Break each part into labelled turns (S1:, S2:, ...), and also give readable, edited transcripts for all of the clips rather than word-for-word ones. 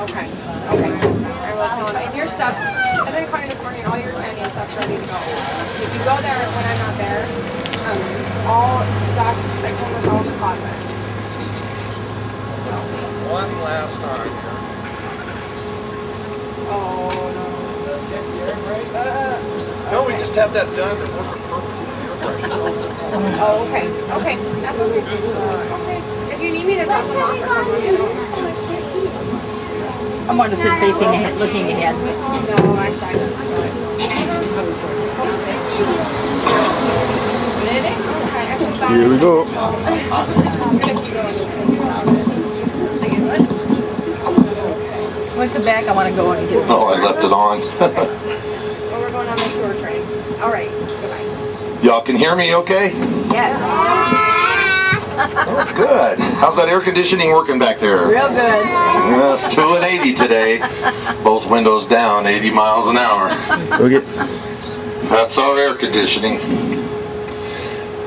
S1: Okay. Okay. I will tell him. And your stuff, as I called you this morning, all your candy and stuff's ready to go. If you go there when I'm not there, Josh, I told him all the closet.
S2: One last time here.
S1: Oh, no.
S2: No, we just had that done.
S1: Oh, okay. Okay. That's okay. Okay. If you need me to drop them off or something, you know.
S3: I want to sit facing ahead, looking ahead.
S1: No, actually, I don't.
S4: Here we go.
S3: Went to back, I want to go and get it.
S4: Oh, I left it on.
S1: Well, we're going on the tour train. All right. Goodbye.
S4: Y'all can hear me okay?
S3: Yes.
S4: Oh, good. How's that air conditioning working back there?
S3: Real good.
S4: Yes, 2 at 80 today. Both windows down, 80 miles an hour. Okay. That's our air conditioning.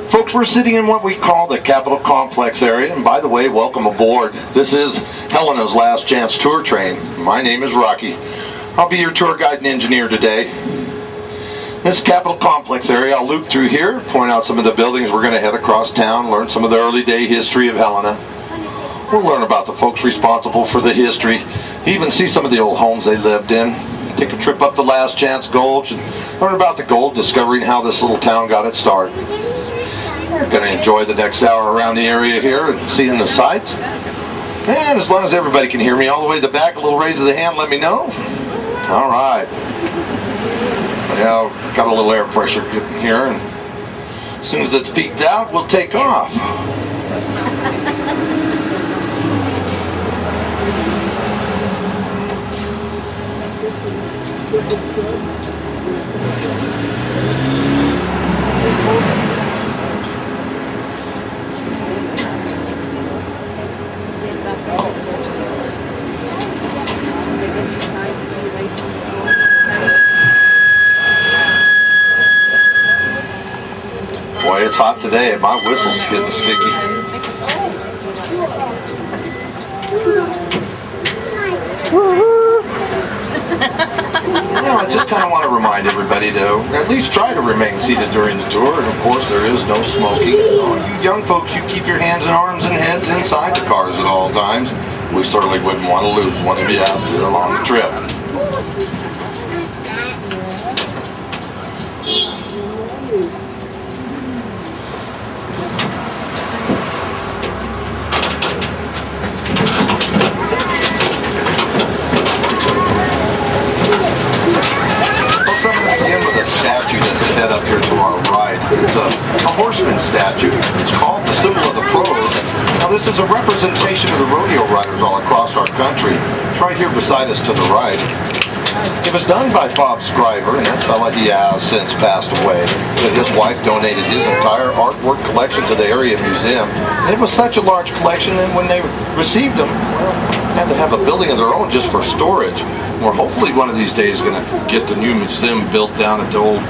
S4: Folks, we're sitting in what we call the Capitol Complex area, and by the way, welcome aboard. This is Helena's Last Chance Tour Train. My name is Rocky. I'll be your tour guide and engineer today. This Capitol Complex area, I'll loop through here, point out some of the buildings. We're going to head across town, learn some of the early day history of Helena. We'll learn about the folks responsible for the history, even see some of the old homes they lived in. Take a trip up the Last Chance Gulch and learn about the gold, discovering how this little town got its start. We're going to enjoy the next hour around the area here and seeing the sights. And as long as everybody can hear me all the way to the back, a little raise of the hand, let me know. All right. Yeah, got a little air pressure getting here, and as soon as it's peaked out, we'll take off. Boy, it's hot today. My whistle's getting sticky. I just kind of want to remind everybody to at least try to remain seated during the tour. And of course, there is no smoking. You young folks, you keep your hands and arms and heads inside the cars at all times. We certainly wouldn't want to lose one of you out there along the trip. Statue that's set up here to our right. It's a horseman statue. It's called the symbol of the pros. Now this is a representation of the rodeo riders all across our country. It's right here beside us to the right. It was done by Bob Scriver, and that fella, he has since passed away. But his wife donated his entire artwork collection to the area museum. And it was such a large collection, and when they received them, well, had to have a building of their own just for storage. We're hopefully one of these days going to get the new museum built down at the old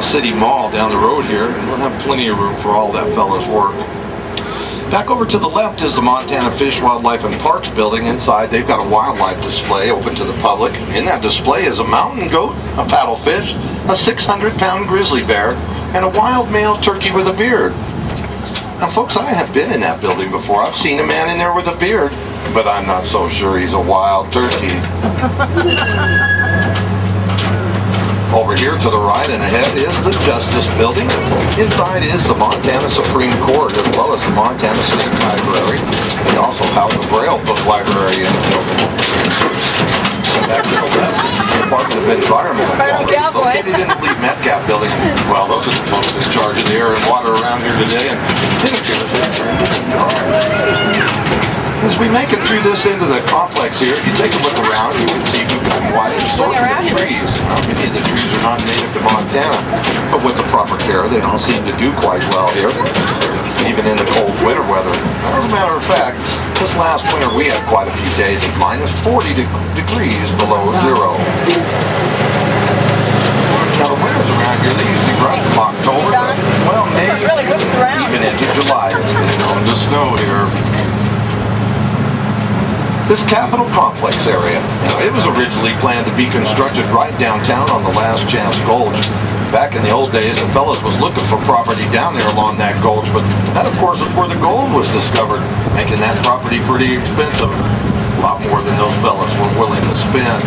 S4: city mall down the road here, and we'll have plenty of room for all that fella's work. Back over to the left is the Montana Fish, Wildlife and Parks building. Inside they've got a wildlife display open to the public. In that display is a mountain goat, a paddlefish, a 600-pound grizzly bear, and a wild male turkey with a beard. Now folks, I have been in that building before. I've seen a man in there with a beard, but I'm not so sure he's a wild turkey. Over here to the right and ahead is the Justice Building. Inside is the Montana Supreme Court as well as the Montana State Library. We also have the Braille Book Library in the building. Back to the left is the Department of Environmental Quality, located in the Lee Metcalf Building. Well, those are the folks in charge of the air and water around here today. And as we make it through this end of the complex here, if you take a look around, you can see we've got quite a assortment of trees. Now, many of the trees are not native to Montana, but with the proper care, they all seem to do quite well here, even in the cold winter weather. As a matter of fact, this last winter we had quite a few days of minus 40 degrees below zero. Now the winters around here, they usually run from October to, well, May, even into July. It's been known to snow here. This Capitol Complex area, it was originally planned to be constructed right downtown on the Last Chance Gulch. Back in the old days, the fellas was looking for property down there along that gulch, but that, of course, is where the gold was discovered, making that property pretty expensive. A lot more than those fellas were willing to spend.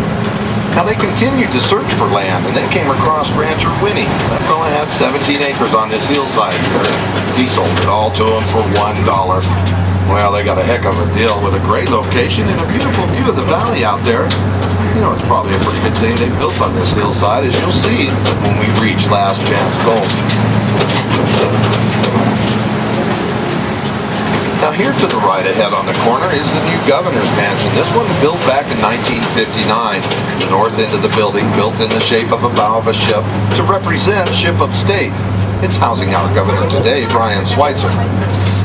S4: Now, they continued to search for land, and they came across Rancher Winnie. That fella had 17 acres on this hillside here. He sold it all to him for $1. Well, they got a heck of a deal with a great location and a beautiful view of the valley out there. It's probably a pretty good thing they built on this hillside, as you'll see when we reach Last Chance Gulch. Now here to the right ahead on the corner is the new governor's mansion. This one built back in 1959. The north end of the building built in the shape of a bow of a ship to represent Ship of State. It's housing our governor today, Brian Schweitzer.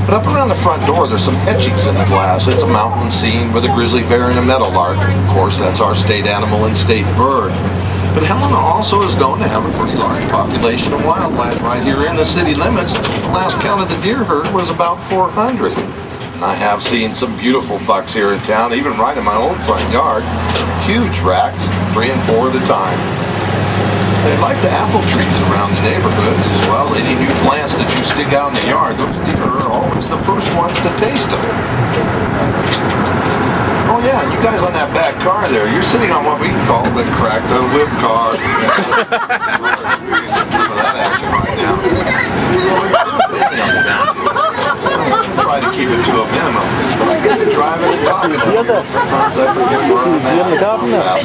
S4: But up around the front door, there's some etchings in the glass. It's a mountain scene with a grizzly bear and a meadowlark. Of course, that's our state animal and state bird. But Helena also is known to have a pretty large population of wildlife right here in the city limits. The last count of the deer herd was about 400. And I have seen some beautiful bucks here in town, even right in my own front yard. Huge racks, 3 and 4 at a time. They like the apple trees around the neighborhoods as well. Any new plants that you stick out in the yard, those deer are always the first ones to taste them. Oh yeah, you guys on that back car there, you're sitting on what we call the crack the whip car. Some of that action right now. Try to keep it to a minimum. But I get to driving and talking to them. Sometimes I forget where I'm at.
S5: In the garden now?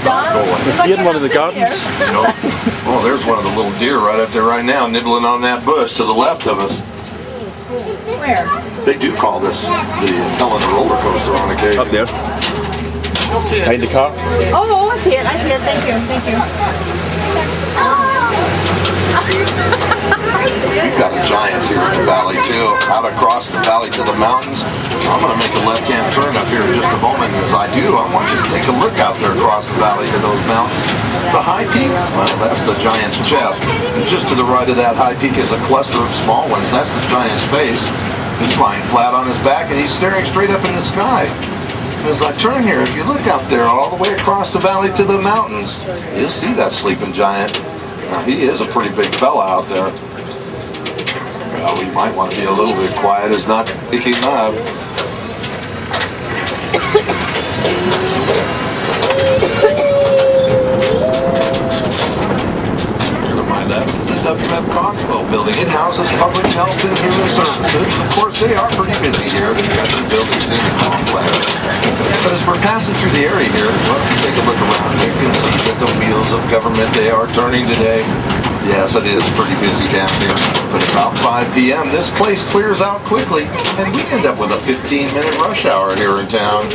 S5: You in one of the gardens?
S4: Oh, there's one of the little deer right up there right now, nibbling on that bush to the left of us.
S3: Where?
S4: They do call this the Helena roller coaster on occasion.
S5: Up there. Behind the car.
S3: Oh, I see it. I see it. Thank you. Thank you.
S4: We've got a giant here in the valley too, out across the valley to the mountains. I'm going to make a left-hand turn up here in just a moment. As I do, I want you to take a look out there across the valley to those mountains. The high peak, well, that's the giant's chest. And just to the right of that high peak is a cluster of small ones. That's the giant's face. He's lying flat on his back and he's staring straight up in the sky. As I turn here, if you look out there all the way across the valley to the mountains, you'll see that sleeping giant. Now, he is a pretty big fella out there. Well, we might want to be a little bit quiet as not to pick him up. To my left is the WF Coxwell building. It houses public health and human services. Of course, they are pretty busy here. They've got the buildings in the complex. But as we're passing through the area here, well, if you take a look around, you can see that the wheels of government, they are turning today. Yes, it is pretty busy down here. But about 5 p.m., this place clears out quickly, and we end up with a 15-minute rush hour here in town.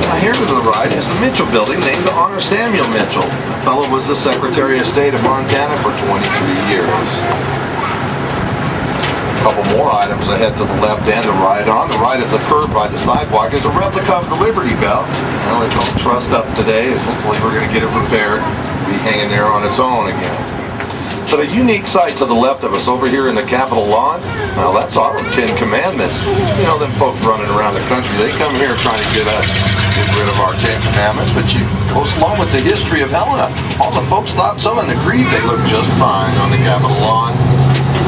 S4: Now here to the right is the Mitchell building, named to honor Samuel Mitchell. The fellow was the Secretary of State of Montana for 23 years. A couple more items ahead to the left and the right. On the right of the curb by the sidewalk is a replica of the Liberty Bell. Well, it's all trussed up today. Hopefully we're going to get it repaired. It'll be hanging there on its own again. But a unique sight to the left of us over here in the Capitol lawn, well, that's our 10 Commandments. You know, them folks running around the country, they come here trying to get rid of our 10 Commandments, but you goes along with the history of Helena. All the folks thought so and agreed they looked just fine on the Capitol lawn.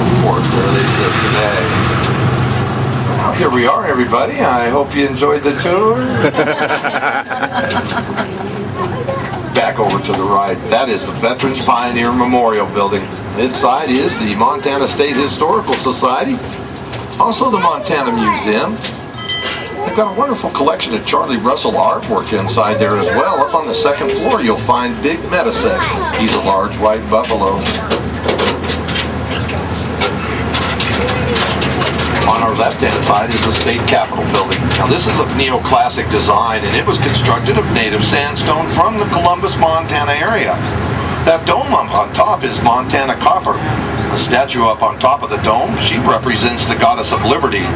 S4: Of course, there they sit today. Well, here we are, everybody. I hope you enjoyed the tour. Back over to the right, that is the Veterans Pioneer Memorial Building. Inside is the Montana State Historical Society, also the Montana Museum. They've got a wonderful collection of Charlie Russell artwork inside there as well. Up on the second floor, you'll find Big Medicine. He's a large white buffalo. On our left-hand side is the State Capitol building. Now this is a neoclassic design, and it was constructed of native sandstone from the Columbus, Montana area. That dome up on top is Montana copper. The statue up on top of the dome, she represents the goddess of liberty.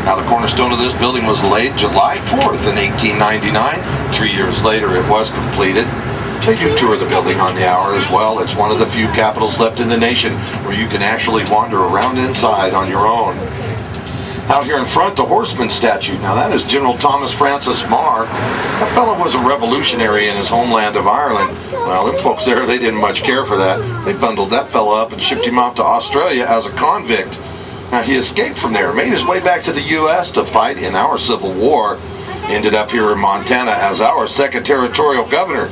S4: Now the cornerstone of this building was laid July 4th in 1899. 3 years later it was completed. They do tour the building on the hour as well. It's one of the few capitals left in the nation where you can actually wander around inside on your own. Out here in front, the horseman statue. Now that is General Thomas Francis Marr. That fellow was a revolutionary in his homeland of Ireland. Well, them folks there, they didn't much care for that. They bundled that fellow up and shipped him out to Australia as a convict. Now he escaped from there, made his way back to the U.S. to fight in our Civil War. Ended up here in Montana as our second territorial governor.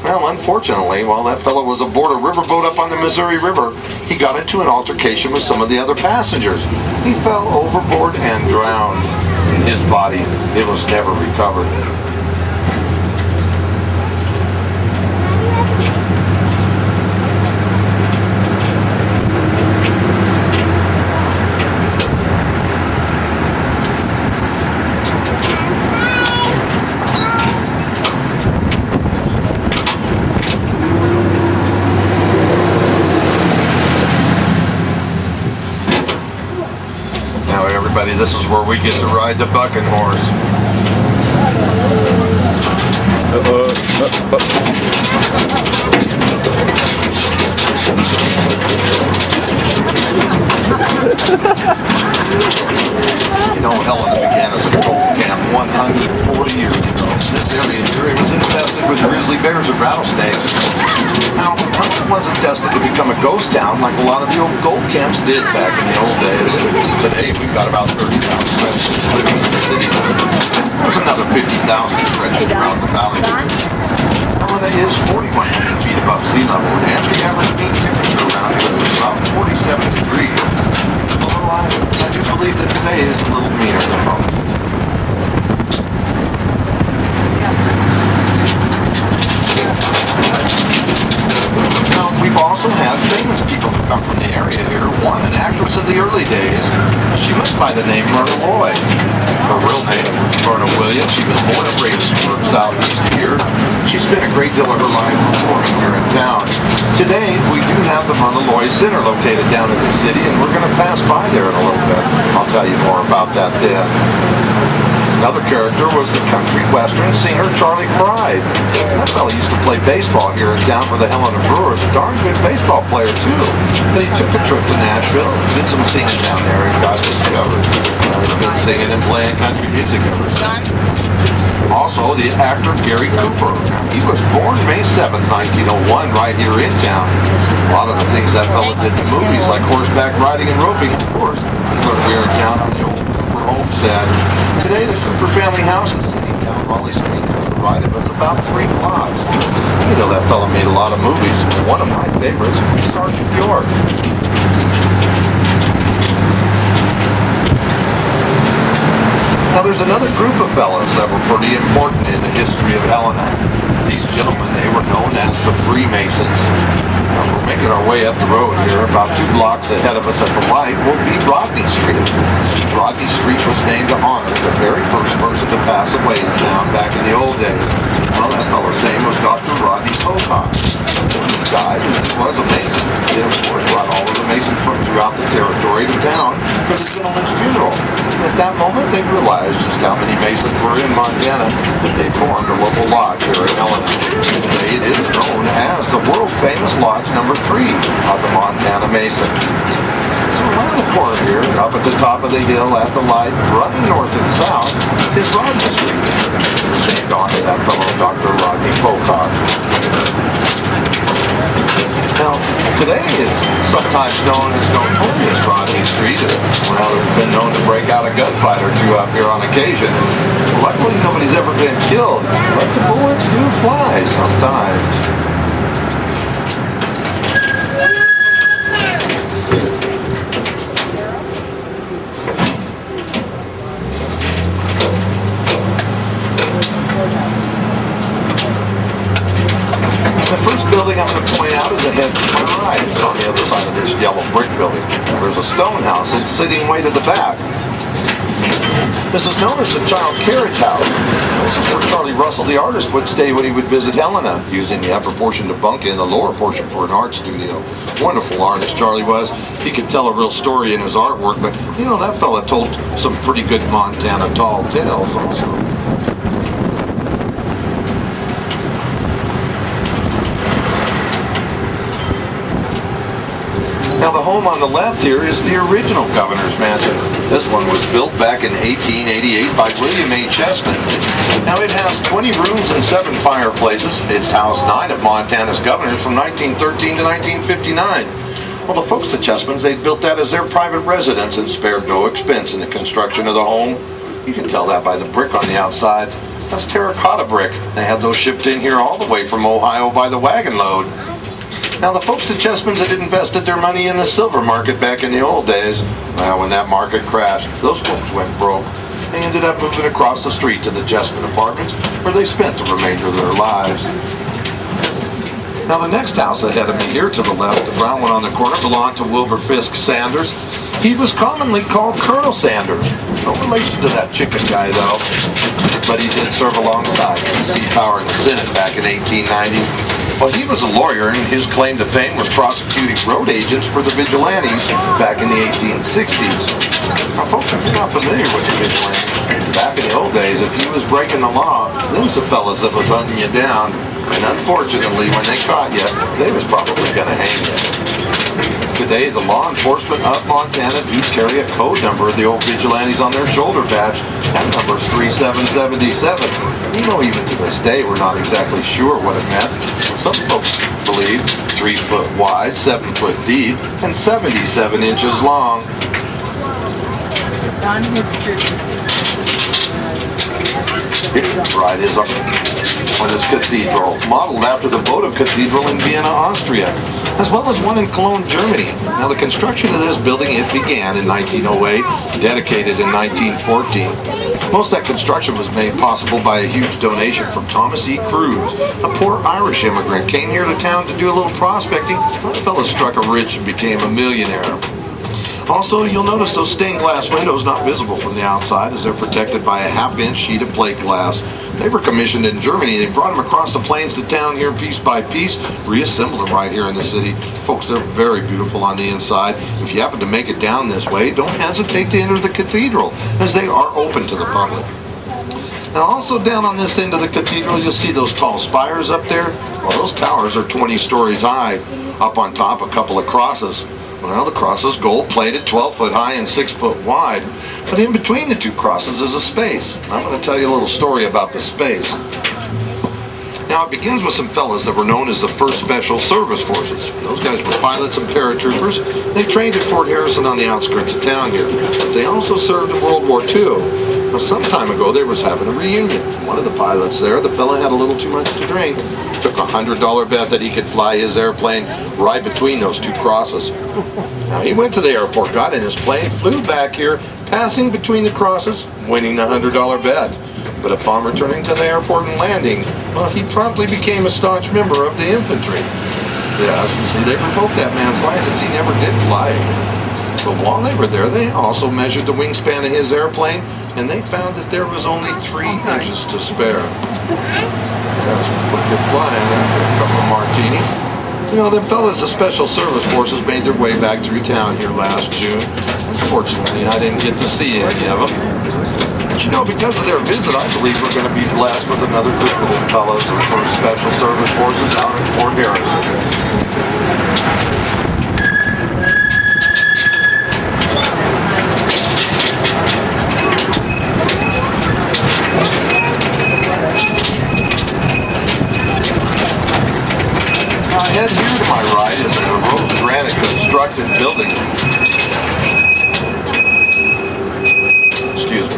S4: Well, unfortunately, while that fellow was aboard a riverboat up on the Missouri River, he got into an altercation with some of the other passengers. He fell overboard and drowned. His body, it was never recovered. Everybody, this is where we get to ride the bucking horse. You know, Helena began as a gold camp 140 years ago. This area here was infested with grizzly bears and rattlesnakes. Now, it wasn't destined to become a ghost town like a lot of the old gold camps did back in the old days. Today, we've got about 30,000 residents living in the city. There's another 50,000 stretching around the valley. Helena is 4,100 feet above sea level, and the average mean temperature around here is about 47 degrees. Although I do believe that today is a little meaner than most. We've also had famous people who come from the area here. One, an actress of the early days. She went by the name Myrna Loy. Her real name was Myrna Williams. She was born in Ravensburg, southeast here. She spent a great deal of her life performing here in town. Today, we do have the Myrna Loy Center located down in the city, and we're going to pass by there in a little bit. I'll tell you more about that then. Another character was the country western singer Charlie Pride. That fellow used to play baseball here in town for the Helena Brewers. A darn good baseball player, too. But he took a trip to Nashville, did some singing down there, and got discovered. He's been singing and playing country music ever since. Also, the actor Gary Cooper. He was born May 7th, 1901, right here in town. A lot of the things that fellow did in movies, like horseback riding and roping, of course, was here in town on the old Cooper homestead. Today, the Cooper family house is sitting down Raleigh Street. The ride of us about 3 blocks. You know that fellow made a lot of movies. One of my favorites was Sergeant York. Now there's another group of fellows that were pretty important in the history of Helena. These gentlemen, they were known as the Freemasons. Now we're making our way up the road here. About 2 blocks ahead of us at the light will be Rodney Street. Rodney Street was named to honor the very first person to pass away in town back in the old days. Well, that fellow's name was Dr. Rodney Pocock. He died and he was a Mason. He, of course, brought all of the Masons from throughout the territory to town for the gentleman's funeral. At that moment, they realized just how many Masons were in Montana that they formed a local lodge here in Helena. Today, it is known as the world-famous Lodge Number 3 of the Montana Masons. So around the corner here, up at the top of the hill at the light, running north and south, is Rodney Street. Named after that fellow, Dr. Rodney Pocock. Now, today is sometimes known as Notorious Rodney Street. Well, there's been known to break out a gunfight or two out here on occasion. Luckily, nobody's ever been killed, but the bullets do fly sometimes. I'm going to point out is ahead to my right. It's on the other side of this yellow brick building. There's a stone house that's sitting way to the back. This is known as the Child Carriage House. This is where Charlie Russell, the artist, would stay when he would visit Helena, using the upper portion to bunk in, the lower portion for an art studio. Wonderful artist Charlie was. He could tell a real story in his artwork, but you know, that fella told some pretty good Montana tall tales also. Now the home on the left here is the original governor's mansion. This one was built back in 1888 by William A. Chessman. Now it has 20 rooms and 7 fireplaces. It's housed 9 of Montana's governors from 1913 to 1959. Well, the folks at Chessman's, they built that as their private residence and spared no expense in the construction of the home. You can tell that by the brick on the outside. That's terracotta brick. They had those shipped in here all the way from Ohio by the wagon load. Now, the folks at Chessman's had invested their money in the silver market back in the old days. Well, when that market crashed, those folks went broke. They ended up moving across the street to the Chessman Apartments, where they spent the remainder of their lives. Now, the next house ahead of me here to the left, the brown one on the corner, belonged to Wilbur Fisk Sanders. He was commonly called Colonel Sanders. No relation to that chicken guy, though. But he did serve alongside C. Power in the Senate back in 1890. Well, he was a lawyer, and his claim to fame was prosecuting road agents for the vigilantes back in the 1860s. Now, folks, if you're not familiar with the vigilantes, back in the old days, if you was breaking the law, them was the fellas that was hunting you down. And unfortunately, when they caught you, they was probably going to hang you. Today, the law enforcement of Montana do carry a code number of the old vigilantes on their shoulder patch. That number's 3777. You know, even to this day, we're not exactly sure what it meant. Some folks believe 3 foot wide, 7 foot deep, and 77 inches long.
S3: On history.
S4: Right is on this cathedral, modeled after the votive cathedral in Vienna, Austria, as well as one in Cologne, Germany. Now, the construction of this building, it began in 1908, dedicated in 1914. Most of that construction was made possible by a huge donation from Thomas E. Cruz, a poor Irish immigrant, came here to town to do a little prospecting. The fellow struck a rich and became a millionaire. Also, you'll notice those stained glass windows not visible from the outside, as they're protected by a half-inch sheet of plate glass. They were commissioned in Germany. They brought them across the plains to town here piece by piece, reassembled them right here in the city. Folks, they're very beautiful on the inside. If you happen to make it down this way, don't hesitate to enter the cathedral, as they are open to the public. Now, also down on this end of the cathedral, you'll see those tall spires up there. Well, those towers are 20 stories high. Up on top, a couple of crosses. Well, the cross is gold-plated, 12 foot high and 6 foot wide. But in between the two crosses is a space. I'm going to tell you a little story about the space. Now, it begins with some fellas that were known as the 1st Special Service Forces. Those guys were pilots and paratroopers. They trained at Fort Harrison on the outskirts of town here. But they also served in World War II. Now, some time ago, they was having a reunion. One of the pilots there, the fella had a little too much to drink. Took a $100 bet that he could fly his airplane right between those two crosses. Now, he went to the airport, got in his plane, flew back here, passing between the crosses, winning the $100 bet. But upon returning to the airport and landing, well, he promptly became a staunch member of the infantry. Yeah, as you see, they revoked that man's license. He never did fly. But while they were there, they also measured the wingspan of his airplane, and they found that there was only 3 inches to spare. That's pretty good flying after a couple of martinis. You know, the fellas of Special Service Forces made their way back through town here last June. Unfortunately, I didn't get to see any of them. But you know, because of their visit, I believe we're going to be blessed with another group of little fellows from Special Service Forces out at Fort Harrison. Ahead here to my right is a rose granite constructed building. Excuse me.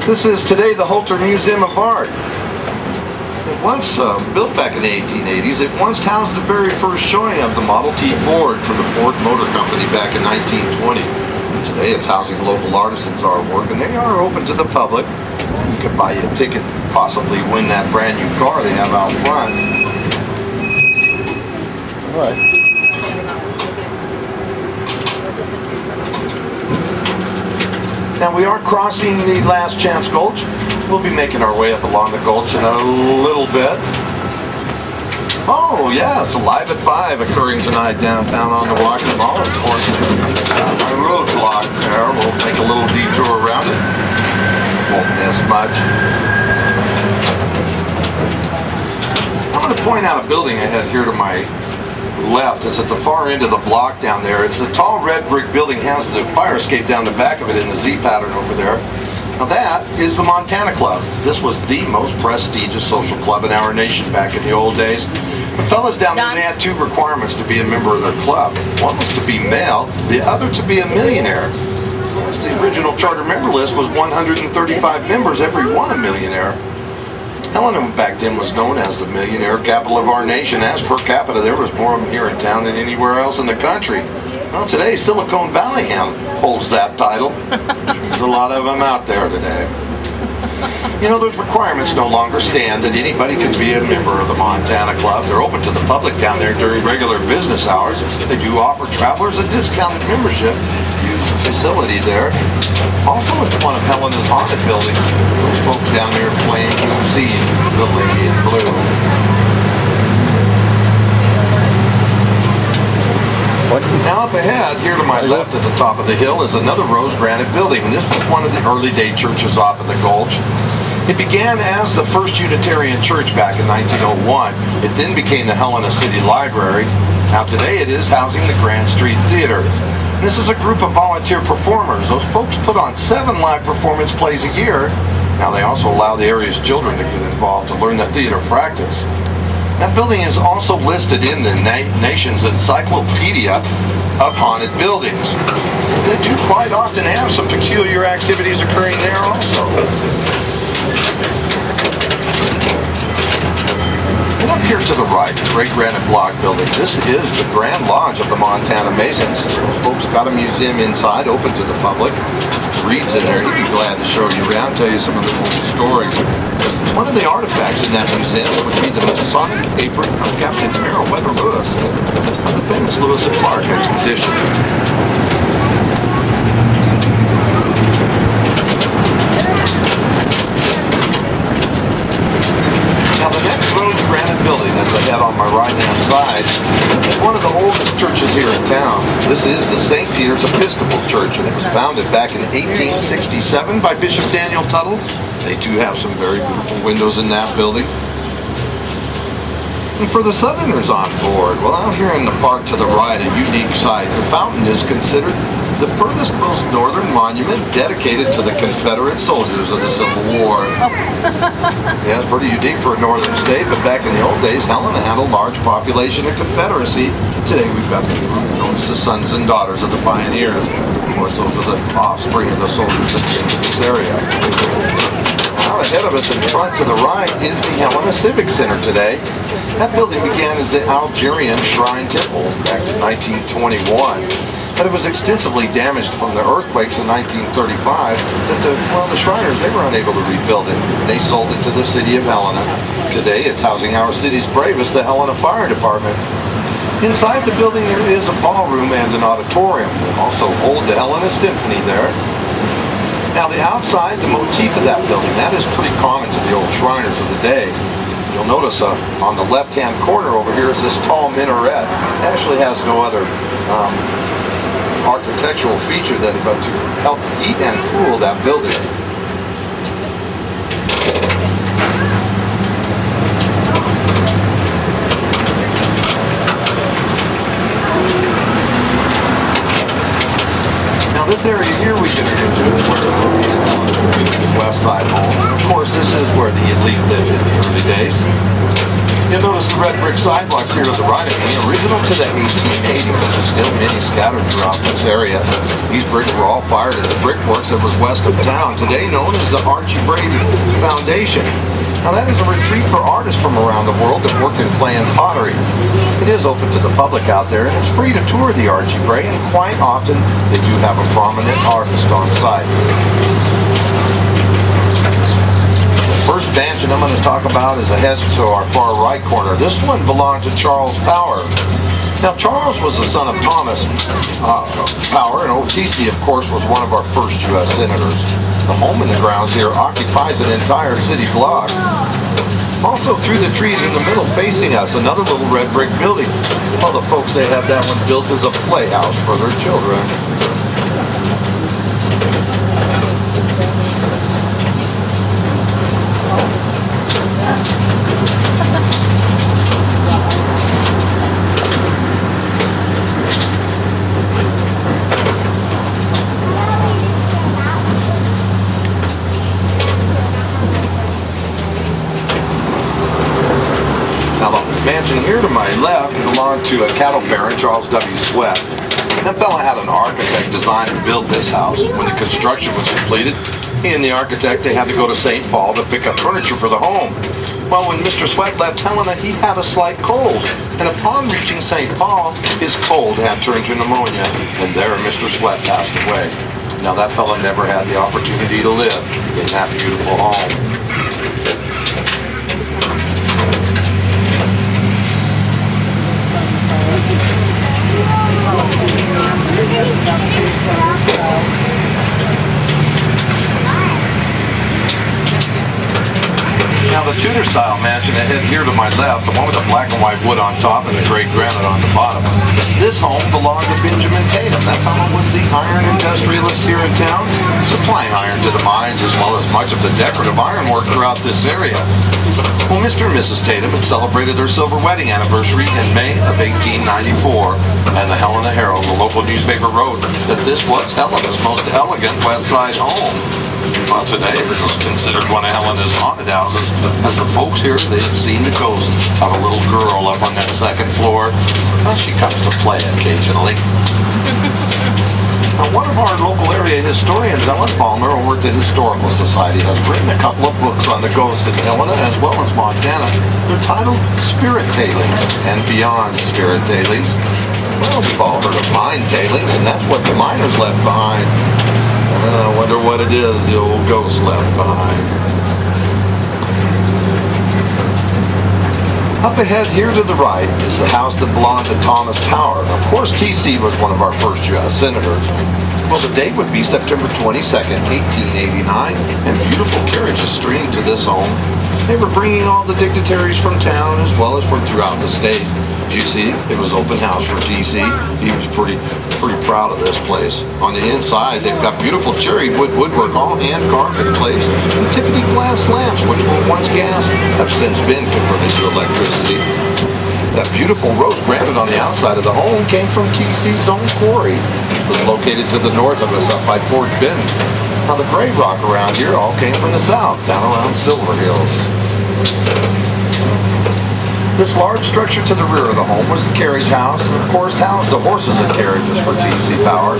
S4: This is today the Holter Museum of Art. It once built back in the 1880s. It once housed the very first showing of the Model T Ford for the Ford Motor Company back in 1920. Today it's housing local artisans' artwork, and they are open to the public. You can buy a ticket and possibly win that brand new car they have out front. All right. Now we are crossing the Last Chance Gulch. We'll be making our way up along the gulch in a little bit. Oh yes, Alive at 5 occurring tonight downtown on the Walking Mall. Of course, my roadblock there. We'll make a little detour around it. Won't miss much. I'm going to point out a building ahead here to my left. It's at the far end of the block down there. It's the tall red brick building, has the fire escape down the back of it in the Z pattern over there. Now that is the Montana Club. This was the most prestigious social club in our nation back in the old days. The fellas down there, they had two requirements to be a member of their club. One was to be male, the other to be a millionaire. The original charter member list was 135 members, every one a millionaire. Helena back then was known as the millionaire capital of our nation. As per capita, there was more of them here in town than anywhere else in the country. Well, today, Silicon Valley holds that title. There's a lot of them out there today. You know, those requirements no longer stand that anybody can be a member of the Montana Club. They're open to the public down there during regular business hours. They do offer travelers a discounted membership. Use the facility there. Also, it's one of Helena's haunted buildings. Those folks down there playing see the Lady in Blue. Now up ahead, here to my left at the top of the hill, is another rose granite building. And this was one of the early day churches off of the Gulch. It began as the First Unitarian Church back in 1901. It then became the Helena City Library. Now today it is housing the Grand Street Theater. This is a group of volunteer performers. Those folks put on 7 live performance plays a year. Now they also allow the area's children to get involved to learn the theater practice. That building is also listed in the nation's encyclopedia of haunted buildings. They do quite often have some peculiar activities occurring there also. And up here to the right, the Great Granite Block building. This is the Grand Lodge of the Montana Masons. Folks got a museum inside, open to the public. Reed's in there. He'd be glad to show you around, tell you some of the cool stories. One of the artifacts in that museum would be the Masonic apron of Captain Meriwether Lewis of the famous Lewis and Clark expedition. Now the next rose granite building that's ahead on my right-hand side is one of the oldest churches here in town. This is the St. Peter's Episcopal Church, and it was founded back in 1867 by Bishop Daniel Tuttle. They do have some very beautiful windows in that building. And for the Southerners on board, well, out here in the park to the right, a unique site. The fountain is considered the furthest most northern monument dedicated to the Confederate soldiers of the Civil War. Yeah, it's pretty unique for a northern state, but back in the old days, Helena had a large population of Confederacy. Today we've got the group known as the Sons and Daughters of the Pioneers. Of course, those are the offspring of the soldiers that came to this area. Now ahead of us in front to the right is the Helena Civic Center today. That building began as the Algerian Shrine Temple back in 1921. But it was extensively damaged from the earthquakes in 1935 that the Shriners, they were unable to rebuild it. They sold it to the city of Helena. Today it's housing our city's bravest, the Helena Fire Department. Inside the building there is a ballroom and an auditorium. We also hold the Helena Symphony there. Now the outside, the motif of that building, that is pretty common to the old Shriners of the day. You'll notice on the left-hand corner over here is this tall minaret. It actually has no other architectural feature than but to help heat and cool that building. Now this area here we can into is where the West Side Home. And of course this is where the elite lived in the early days. You'll notice the red brick sidewalks here to the right of me, original to the 1880s, but there's still many scattered throughout this area. These bricks were all fired at the brickworks that was west of town, today known as the Archie Brady Foundation. Now that is a retreat for artists from around the world that work in clay and pottery. It is open to the public out there, and it's free to tour the Archie Brady, and quite often they do have a prominent artist on site. First mansion I'm going to talk about is ahead to our far right corner. This one belonged to Charles Power. Now Charles was the son of Thomas Power, and OTC of course was one of our first U.S. senators. The home in the grounds here occupies an entire city block. Also through the trees in the middle facing us, another little red brick building. Well, the folks, they have that one built as a playhouse for their children. my left belonged to a cattle baron, Charles W. Sweat. That fella had an architect design and build this house. When the construction was completed, he and the architect, they had to go to St. Paul to pick up furniture for the home. Well, when Mr. Sweat left Helena, he had a slight cold. And upon reaching St. Paul, his cold had turned to pneumonia. And there Mr. Sweat passed away. Now that fella never had the opportunity to live in that beautiful home. Now the Tudor-style mansion ahead here to my left, the one with the black and white wood on top and the gray granite on the bottom, this home belonged to Benjamin Tatum. That fellow was the iron industrialist here in town, supplying iron to the mines as well as much of the decorative ironwork throughout this area. Well, Mr. and Mrs. Tatum had celebrated their silver wedding anniversary in May of 1894, and the Helena Herald, the local newspaper, wrote that this was Helena's most elegant West Side home. Well, today, this is considered one of Helena's haunted houses, as the folks here, they've seen the ghost of a little girl up on that second floor. Well, she comes to play occasionally. Now, one of our local area historians, Ellen Palmer, over at the Historical Society, has written a couple of books on the ghosts in Helena as well as Montana. They're titled Spirit Tailings and Beyond Spirit Tailings. Well, we've all heard of mine tailings, and that's what the miners left behind. I wonder what it is the old ghost left behind. Up ahead here to the right is the house that belonged to Thomas Power. Of course, TC was one of our first U.S. senators. Well, the date would be September 22nd, 1889, and beautiful carriages streamed to this home. They were bringing all the dignitaries from town as well as from throughout the state. As you see, it was open house for TC. He was pretty proud of this place. On the inside, they've got beautiful cherry wood woodwork, all hand carved in place, and Tiffany glass lamps, which were once gas, have since been converted to electricity. That beautiful rose granite on the outside of the home came from TC's own quarry. It was located to the north of us up by Fort Bend. Now the gray rock around here all came from the south, down around Silver Hills. This large structure to the rear of the home was the carriage house, and of course housed the horses and carriages for TC Power.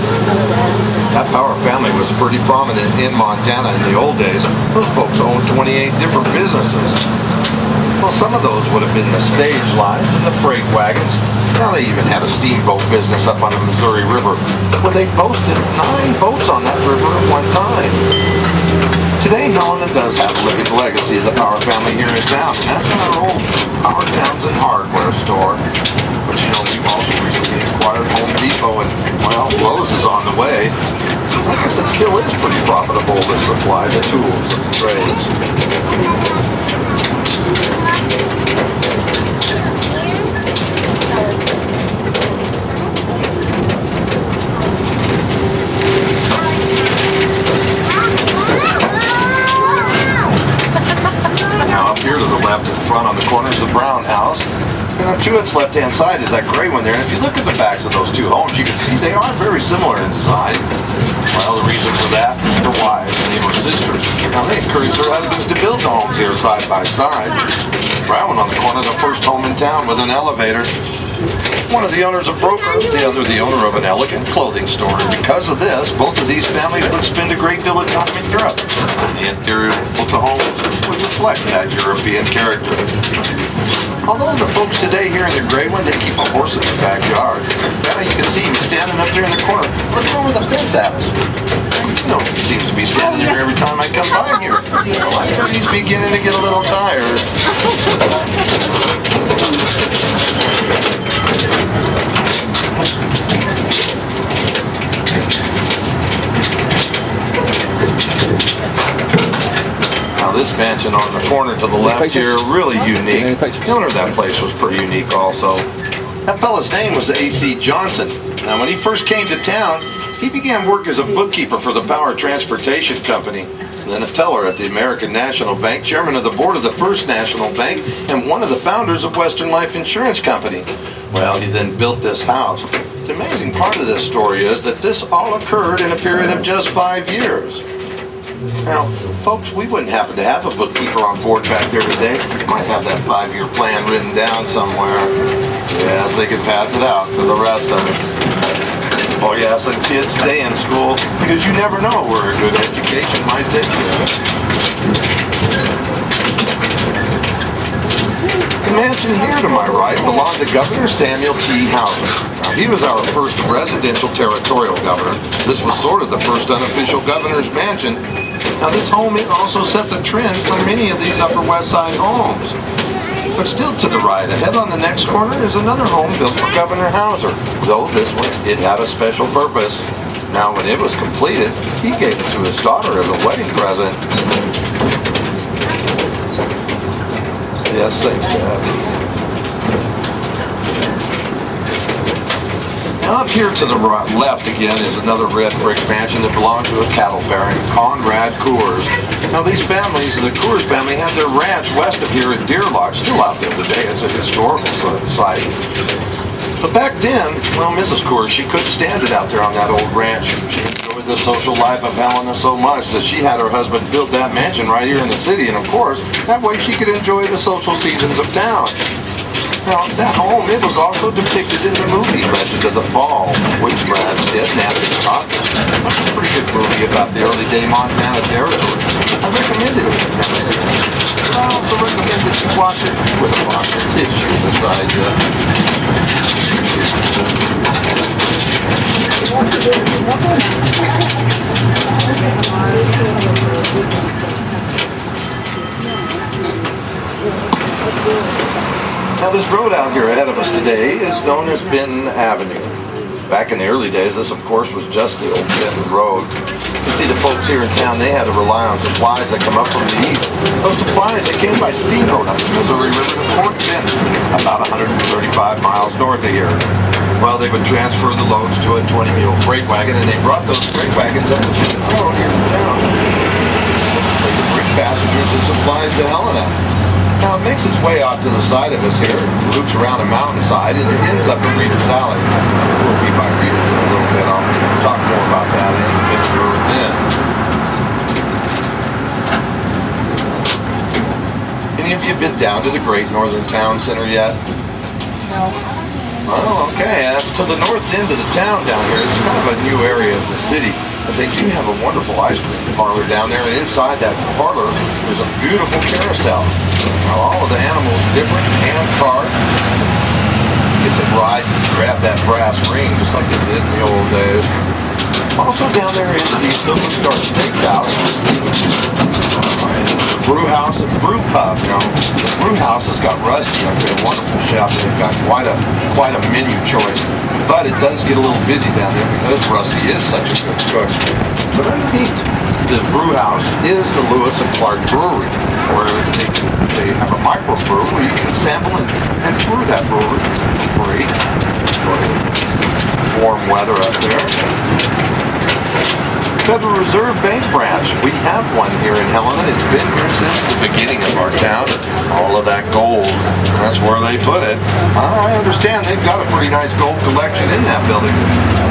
S4: That Power family was pretty prominent in Montana in the old days. Those folks owned 28 different businesses. Well, some of those would have been the stage lines and the freight wagons. Now they even had a steamboat business up on the Missouri River, where they boasted 9 boats on that river at one time. Today, Helena does have a living legacy of the Power family here in town, and that's in our old Power Townsend hardware store. But you know, we've also recently acquired Home Depot, and, well, Lowe's is on the way. I guess it still is pretty profitable to supply the tools of the trades. Here to the left in front on the corner is the brown house. And up to its left-hand side is that gray one there. And if you look at the backs of those two homes, you can see they are very similar in design. Well, the reason for that, their wives, they were sisters. Now, they encouraged their husbands to build the homes here side by side. The brown one on the corner, the first home in town with an elevator. One of the owners a broker, the other the owner of an elegant clothing store. And because of this, both of these families would spend a great deal of time in Europe. The interior of the homes would reflect that European character. Although the folks today here in the gray one, they keep a horse in the backyard. Now you can see him standing up there in the corner. Look where the fence at. You know, he seems to be standing there every time I come by here. Well, I heard he's beginning to get a little tired. Now this mansion on the corner to the left here, really unique. The owner of that place was pretty unique also. That fella's name was A.C. Johnson. Now when he first came to town, he began work as a bookkeeper for the Power Transportation Company, then a teller at the American National Bank, chairman of the board of the First National Bank, and one of the founders of Western Life Insurance Company. Well, he then built this house. The amazing part of this story is that this all occurred in a period of just 5 years. Now, folks, we wouldn't happen to have a bookkeeper on board back there today. Might have that 5-year plan written down somewhere. Yes, they could pass it out to the rest of us. Oh yes, and kids stay in school because you never know where a good education might take you. The mansion here to my right belonged to Governor Samuel T. Houser. Now, he was our first residential territorial governor. This was sort of the first unofficial governor's mansion. Now, this home also set the trend for many of these Upper West Side homes. But still to the right, ahead on the next corner, is another home built for Governor Houser, though this one did have a special purpose. Now, when it was completed, he gave it to his daughter as a wedding present. Yes, thanks, Dad. Now up here to the left again is another red brick mansion that belonged to a cattle baron, Conrad Coors. Now these families, the Coors family, had their ranch west of here at Deer Lodge, still out there today. It's a historical site. But back then, well, Mrs. Coors, she couldn't stand it out there on that old ranch. She enjoyed the social life of Helena so much that she had her husband build that mansion right here in the city, and of course, that way she could enjoy the social seasons of town. Now, that home, it was also depicted in the movie Legend of the Fall, which Brad Pitt and Anthony Scott. That's a pretty good movie about the early day Montana Territory. I recommend it if you've never seen it. I also recommend that you watch it with a box of tissues beside you. Now this road out here ahead of us today is known as Benton Avenue. Back in the early days, this of course was just the old Benton Road. You see, the folks here in town, they had to rely on supplies that come up from the east. Those supplies, they came by steamboat up the Missouri River to Fort Benton, about 135 miles north of here. Well, they would transfer the loads to a 20-mule freight wagon, and they brought those freight wagons up to Benton Road here in town. They would bring passengers and supplies to Helena. Now it makes its way out to the side of us here, loops around a mountainside, and it ends up in Reeder's Valley. We'll be by Reeder's in a little bit. I'll talk more about that in a bit then. Any of you been down to the Great Northern Town Center yet?
S3: No.
S4: Oh, okay. That's to the north end of the town down here. It's kind of a new area of the city. But they do have a wonderful ice cream parlor down there, and inside that parlor is a beautiful carousel. Now, all of the animals are different, hand-carved. You get to ride and grab that brass ring just like they did in the old days. Also down there is the Silver Star Steakhouse. The brew house and brew pub. You know, the brew house has got Rusty up there, a wonderful chef. They've got quite a menu choice. But it does get a little busy down there because Rusty is such a good cook. But underneath the brew house is the Lewis and Clark Brewery, where they have a microbrew where you can sample and tour that brewery for free. Warm weather up there. Federal Reserve Bank branch. We have one here in Helena. It's been here since the beginning of our town. All of that gold, that's where they put it. I understand they've got a pretty nice gold collection in that building. I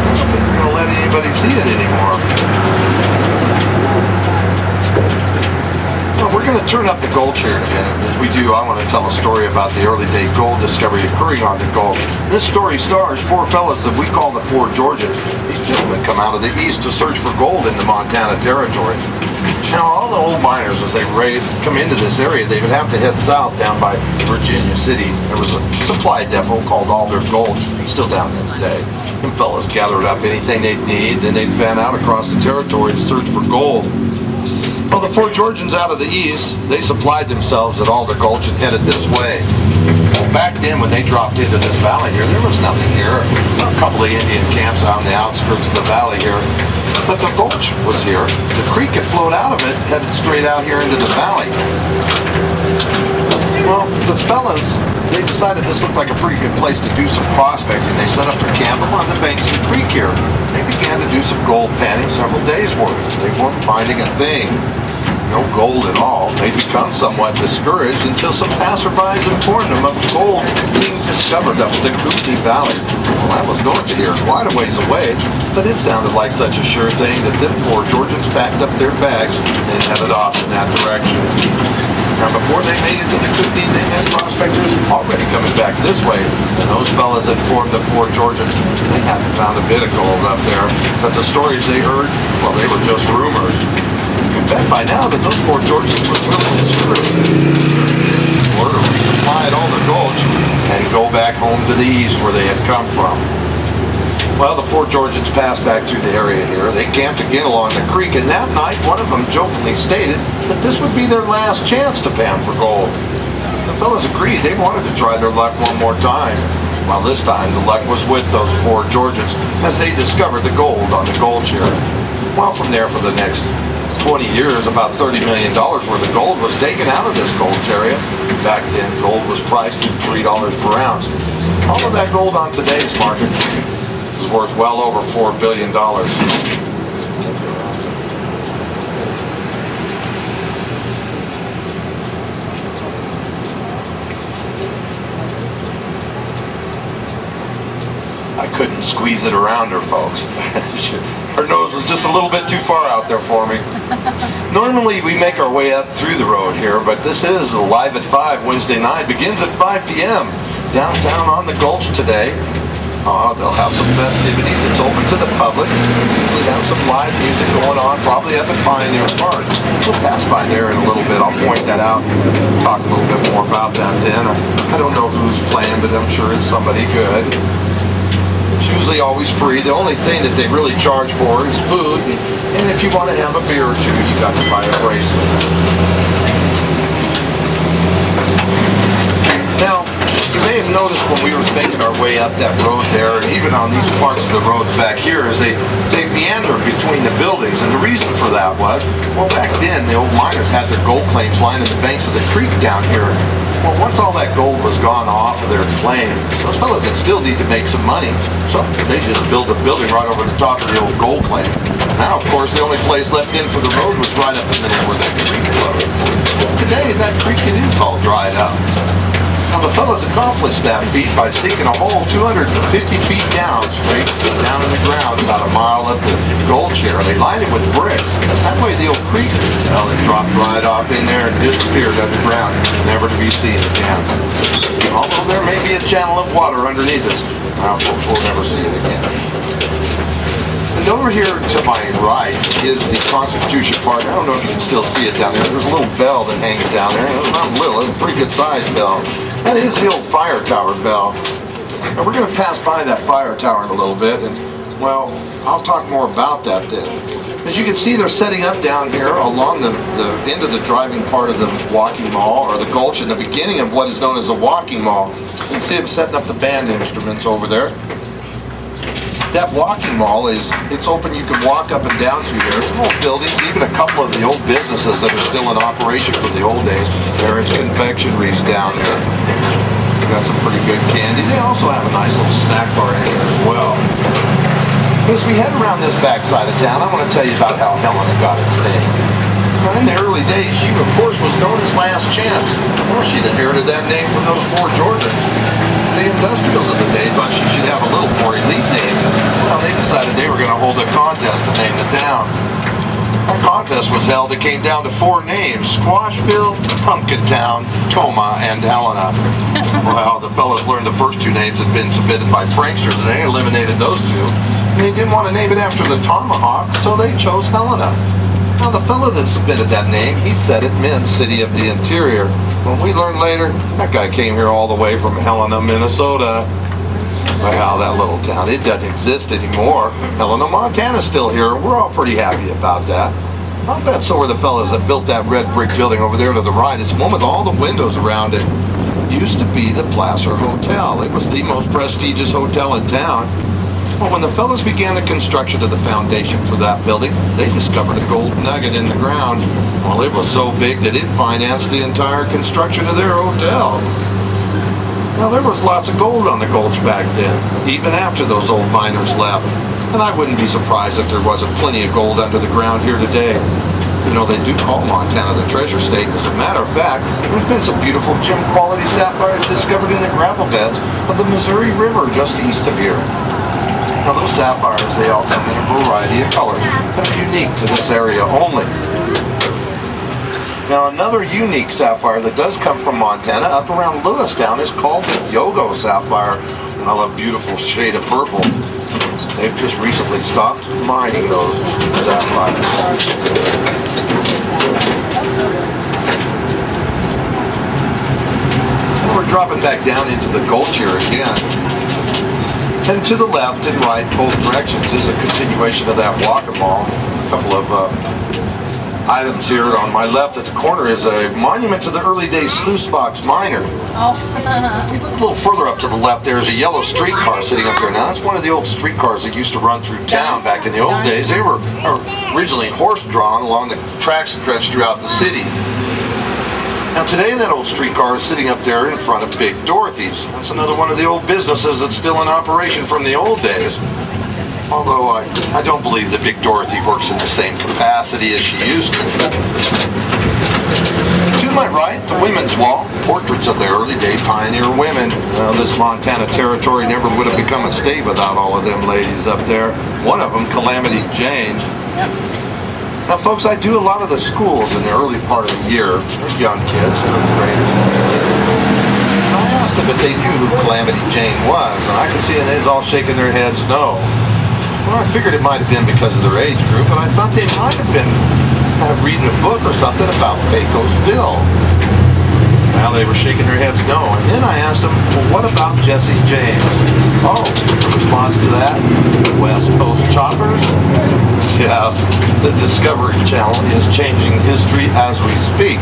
S4: don't think they're going to let anybody see it anymore. Well, we're going to turn up the gulch here in a minute. As we do, I want to tell a story about the early day gold discovery occurring on the gulch. This story stars four fellas that we call the Four Georgians. These gentlemen come out of the east to search for gold in the Montana Territory. Now, all the old miners, as they come into this area, they would have to head south down by Virginia City. There was a supply depot called Alder Gulch, still down there today. Them fellas gathered up anything they'd need, then they'd fan out across the territory to search for gold. Well, the Four Georgians out of the east, they supplied themselves at Alder Gulch and headed this way. Well, back then, when they dropped into this valley here, there was nothing here. A couple of Indian camps on the outskirts of the valley here. But the gulch was here. The creek had flowed out of it, headed straight out here into the valley. Well, the fellas, they decided this looked like a pretty good place to do some prospecting. They set up their camp along the banks of the creek here. They began to do some gold panning several days' worth. They weren't finding a thing. no gold at all. They become somewhat discouraged until some passerbys informed them of gold being discovered up the Kootenai Valley. Well, that was north of here, quite a ways away, but it sounded like such a sure thing that them four Georgians packed up their bags and headed off in that direction. Now, before they made it to the Kootenai, they had prospectors already coming back this way, and those fellas informed the four Georgians they hadn't found a bit of gold up there, but the stories they heard, well, they were just rumors. You bet by now that those four Georgians were really discouraged. Or to resupply at all their gulch and go back home to the east where they had come from. Well, the four Georgians passed back through the area here. They camped again along the creek, and that night one of them jokingly stated that this would be their last chance to pan for gold. The fellas agreed they wanted to try their luck one more time. Well, this time the luck was with those four Georgians as they discovered the gold on the gulch here. Well, from there for the next 20 years, about $30 million worth of gold was taken out of this gulch area. Back then, gold was priced at $3 per ounce. All of that gold on today's market is worth well over $4 billion. I couldn't squeeze it around her, folks. Her nose was just a little bit too far out there for me. Normally we make our way up through the road here, but this is Live at 5 Wednesday night. Begins at 5 p.m. downtown on the Gulch today. They'll have some festivities. It's open to the public. We'll have some live music going on, probably up at Pioneer Park. We'll pass by there in a little bit. I'll point that out, talk a little bit more about that then. I don't know who's playing, but I'm sure it's somebody good. It's usually always free. The only thing that they really charge for is food. And if you want to have a beer or two, you got to buy a bracelet. Now, you may have noticed when we were making our way up that road there, and even on these parts of the road back here, is they meander between the buildings. And the reason for that was, well, back then, the old miners had their gold claims lining the banks of the creek down here. Well, once all that gold was gone off of their claim, those fellas that still need to make some money, so they just built a building right over the top of the old gold claim. Now, of course, the only place left in for the road was right up in there where that creek flowed. Today, that creek is all dried up. Now, the fellas accomplished that feat by sinking a hole 250 feet down, straight down in the ground, about a mile up the gulch here. They lined it with brick. That way the old creek, well, it dropped right off in there and disappeared underground, never to be seen again. Although there may be a channel of water underneath us, now folks will never see it again. And over here to my right is the Constitution Park. I don't know if you can still see it down there. There's a little bell that hangs down there. It's not little, it's a pretty good sized bell. That is the old fire tower bell. And we're going to pass by that fire tower in a little bit, and, well, I'll talk more about that then. As you can see, they're setting up down here along the end of the driving part of the walking mall, or the gulch, in the beginning of what is known as the walking mall. You can see them setting up the band instruments over there. That walking mall it's open, you can walk up and down through there. It's an old building, even a couple of the old businesses that are still in operation from the old days. There's confectionaries down there. They got some pretty good candy. They also have a nice little snack bar in here as well. But as we head around this backside of town, I want to tell you about how Helena got its name. Now, in the early days, she of course was known as Last Chance. Well, she'd inherited that name from those four Georgians. The industrials of the day thought she should have a little more elite name. Well, they decided they were going to hold a contest to name the town. That contest was held. It came down to four names: Squashville, Pumpkintown, Toma, and Helena. Well, the fellas learned the first two names had been submitted by pranksters, and they eliminated those two. And they didn't want to name it after the tomahawk, so they chose Helena. Now, the fellow that submitted that name, he said it meant City of the Interior. When we learned later, that guy came here all the way from Helena, Minnesota. Well, that little town, it doesn't exist anymore. Helena, Montana's still here. We're all pretty happy about that. I'll bet so are the fellas that built that red brick building over there to the right. It's one with all the windows around it. It used to be the Placer Hotel. It was the most prestigious hotel in town. Well, when the fellas began the construction of the foundation for that building, they discovered a gold nugget in the ground. Well, it was so big that it financed the entire construction of their hotel. Now, there was lots of gold on the gulch back then, even after those old miners left. And I wouldn't be surprised if there wasn't plenty of gold under the ground here today. You know, they do call Montana the treasure state. As a matter of fact, there's been some beautiful gem quality sapphires discovered in the gravel beds of the Missouri River just east of here. Now those sapphires, they all come in a variety of colors, but are unique to this area only. Now another unique sapphire that does come from Montana up around Lewistown is called the Yogo sapphire. And I love beautiful shade of purple. They've just recently stopped mining those sapphires. We're dropping back down into the gulch here again. And to the left and right, both directions, is a continuation of that walk-a-mall. A couple of items here. On my left at the corner is a monument to the early days sluice box miner.
S3: Oh.
S4: We look a little further up to the left, there's a yellow streetcar sitting up there. Now that's one of the old streetcars that used to run through town back in the old days. They were originally horse-drawn along the tracks stretched throughout the city. Now today that old streetcar is sitting up there in front of Big Dorothy's. That's another one of the old businesses that's still in operation from the old days. Although I don't believe that Big Dorothy works in the same capacity as she used to. To my right, the Women's Wall, portraits of the early day pioneer women. This Montana territory never would have become a state without all of them ladies up there. One of them, Calamity Jane.
S3: Yep.
S4: Now folks, I do a lot of the schools in the early part of the year. They're young kids, third graders. I asked them if they knew who Calamity Jane was, and I could see they was all shaking their heads no. Well, I figured it might have been because of their age group, but I thought they might have been reading a book or something about Pecos Bill. Well, they were shaking their heads no. And then I asked them, well, what about Jesse James? Oh, the response to that, West Coast Choppers? Yes, the Discovery Channel is changing history as we speak.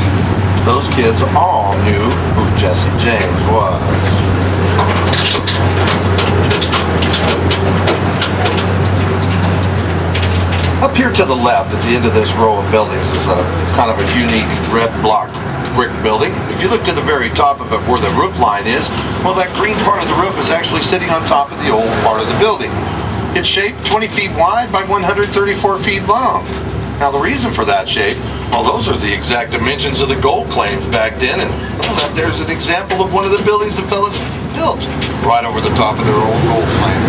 S4: Those kids all knew who Jesse James was. Up here to the left, at the end of this row of buildings, is a kind of a unique red block brick building. If you look to the very top of it where the roof line is, well, that green part of the roof is actually sitting on top of the old part of the building. It's shaped 20 feet wide by 134 feet long. Now the reason for that shape, well, those are the exact dimensions of the gold claims back then, and well, there's an example of one of the buildings the fellas built right over the top of their old gold claim.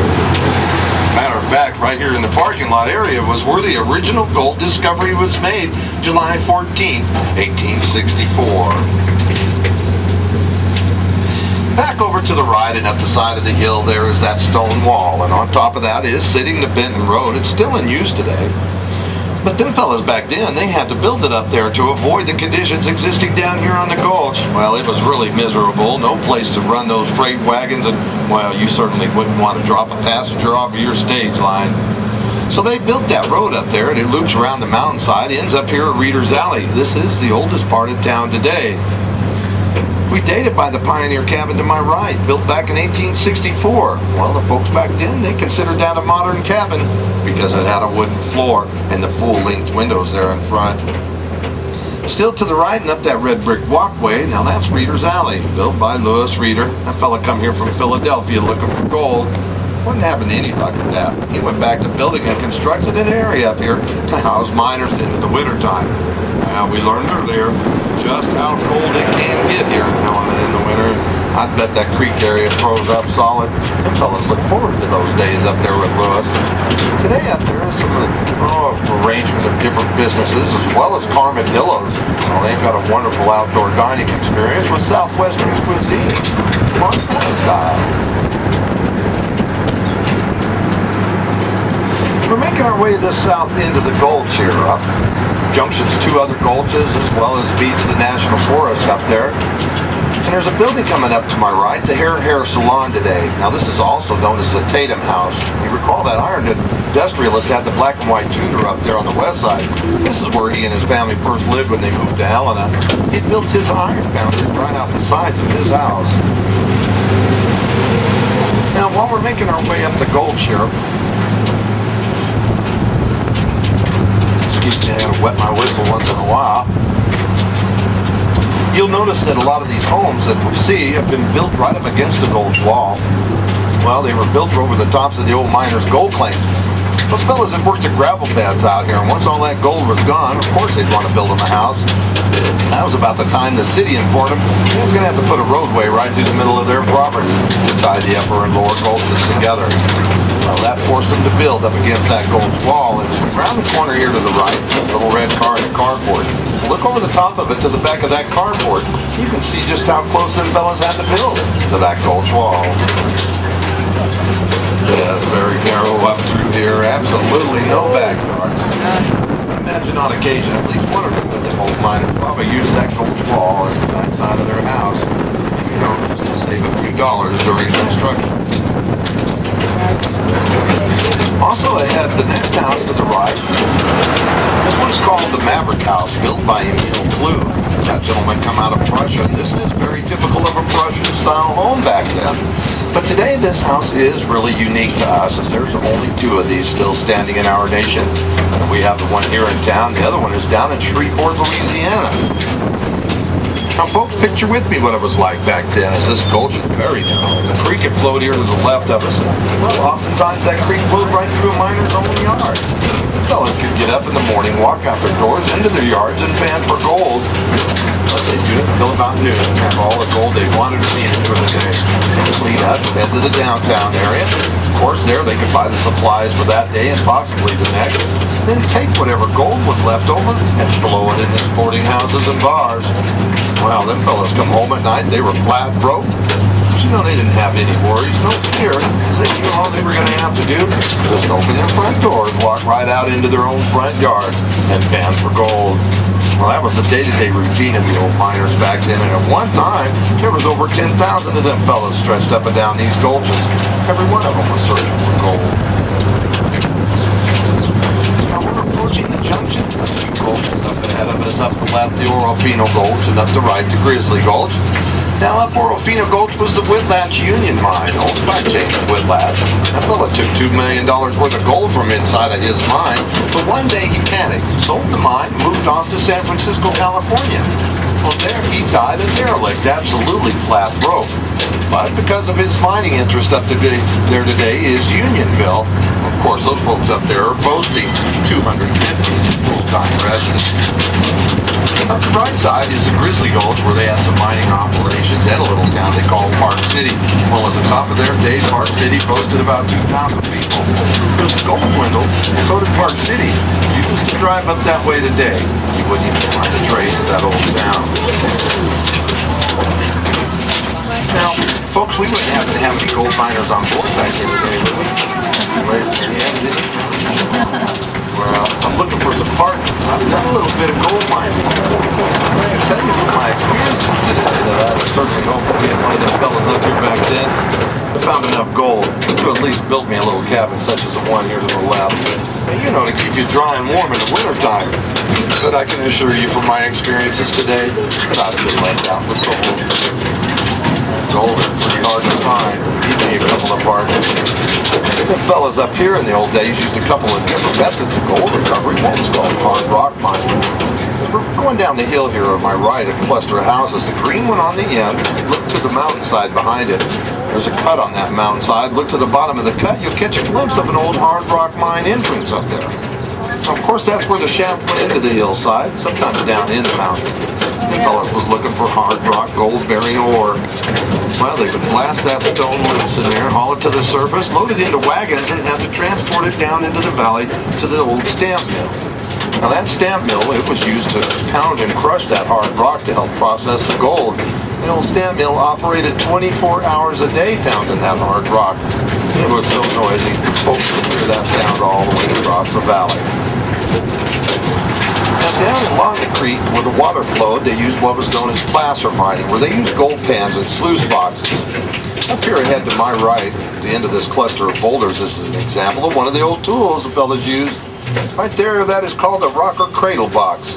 S4: Matter of fact, right here in the parking lot area was where the original gold discovery was made, July 14th, 1864. Back over to the right and up the side of the hill there is that stone wall, and on top of that is sitting the Benton Road. It's still in use today. But them fellas back then, they had to build it up there to avoid the conditions existing down here on the gulch. Well, it was really miserable. No place to run those freight wagons, and, well, you certainly wouldn't want to drop a passenger off of your stage line. So they built that road up there, and it loops around the mountainside, ends up here at Reeder's Alley. This is the oldest part of town today. We dated by the Pioneer cabin to my right, built back in 1864. Well, the folks back then, they considered that a modern cabin because it had a wooden floor and the full-length windows there in front. Still to the right and up that red brick walkway, now that's Reeder's Alley, built by Lewis Reeder. That fella come here from Philadelphia looking for gold. Wasn't having any luck with that. He went back to building and constructed an area up here to house miners into the wintertime. Now, we learned earlier just how cold it can get here now and then in the winter. I bet that creek area froze up solid. Them fellas look forward to those days up there with Lewis. Today up there is some arrangement of different businesses as well as Carmadillos. Well, they've got a wonderful outdoor dining experience with Southwestern cuisine, Montana style. We're making our way this south into the gulch here, up junctions two other gulches as well as feeds the National Forest up there. And there's a building coming up to my right, the Hair Salon today. Now this is also known as the Tatum House. You recall that iron industrialist had the black and white Tudor up there on the west side. This is where he and his family first lived when they moved to Helena. He built his iron foundry right out the sides of his house. Now while we're making our way up the gulch here, excuse me, I gotta wet my whistle once in a while. You'll notice that a lot of these homes that we see have been built right up against the gulch wall. Well, they were built over the tops of the old miners' gold claims. Those fellas had worked the gravel pads out here, and once all that gold was gone, of course they'd want to build them a house. That was about the time the city informed them he was going to have to put a roadway right through the middle of their property to tie the upper and lower gulches together. Well, that forced them to build up against that gulch wall, and around the corner here to the right, a little red car in a carport. Look over the top of it to the back of that carport. You can see just how close them fellas had to build to that gulch wall. Yes, very narrow up through here. Absolutely no backyards. Imagine on occasion, at least one or two of them old miners probably use that gulch wall as the backside of their house. You know, just to save a few dollars during construction. Also ahead, the next house to the right. This one's called the Maverick House, built by Emil Blue. That gentleman come out of Prussia, and this is very typical of a Prussian-style home back then. But today, this house is really unique to us, as there's only two of these still standing in our nation. We have the one here in town, the other one is down in Shreveport, Louisiana. Now, folks, picture with me what it was like back then, as this gulch is very narrow. The creek had flowed here to the left of us, and, well, oftentimes that creek flowed right through a miner's own yard. Fellas could get up in the morning, walk out their doors, into their yards, and pan for gold. But they do it until about noon and have all the gold they wanted to see for the day. Clean up, head to the downtown area. Of course, there they could buy the supplies for that day and possibly the next. Then take whatever gold was left over and blow it into sporting houses and bars. Well, them fellas come home at night, they were flat broke. But you know, they didn't have any worries, no fear. They knew all they were going to have to do just open their front doors, walk right out into their own front yard, and pan for gold. Well, that was the day-to-day routine of the old miners back then, and at one time, there was over 10,000 of them fellas stretched up and down these gulches. Every one of them was searching for gold. Now, we're approaching the junction. A few gulches up ahead of us, up the left, the Orofino Gulch, and up the right, the Grizzly Gulch. Now, up Orofino Gulch was the Whitlatch Union Mine, owned by James Whitlatch. That fella took $2 million worth of gold from inside of his mine, but one day he panicked, sold the mine, moved off to San Francisco, California. Well, there he died a derelict, absolutely flat broke. But because of his mining interest up to there today is Unionville. Of course, those folks up there are boasting 250 full-time residents. Up the right side is the Grizzly Gulch, where they had some mining operations and a little town they called Park City. Well, at the top of their day, Park City boasted about 2,000 people. Because the gold dwindled, and so did Park City. If you used to drive up that way today, you wouldn't even find a trace of that old town. Now, folks, we wouldn't happen to have any gold miners on board back here today, would we? Well, I'm looking for some partners. I've done a little bit of gold mining. I can tell you from my experiences today that I was certainly hoping to be one of them fellas up here back then. I found enough gold to at least build me a little cabin such as the one here to the left. And, you know, to keep you dry and warm in the wintertime. But I can assure you from my experiences today that I've been let down with gold. Gold is pretty hard to find. Give me a couple of partners. The fellas up here in the old days used a couple of different methods of gold recovery. One's called hard rock mining. We're going down the hill here on my right, a cluster of houses. The green one on the end, look to the mountainside behind it. There's a cut on that mountainside. Look to the bottom of the cut, you'll catch a glimpse of an old hard rock mine entrance up there. Of course, that's where the shaft went into the hillside, sometimes down in the mountain. The fellas was looking for hard rock gold-bearing ore. Well, they could blast that stone loose in there, haul it to the surface, load it into wagons, and had to transport it down into the valley to the old stamp mill. Now that stamp mill, it was used to pound and crush that hard rock to help process the gold. The old stamp mill operated 24 hours a day pounding that hard rock. It was so noisy, folks could hear that sound all the way across the valley. Now down along the creek where the water flowed, they used what was known as placer mining, where they used gold pans and sluice boxes. Up here ahead to my right, at the end of this cluster of boulders, this is an example of one of the old tools the fellas used. Right there, that is called a rocker cradle box.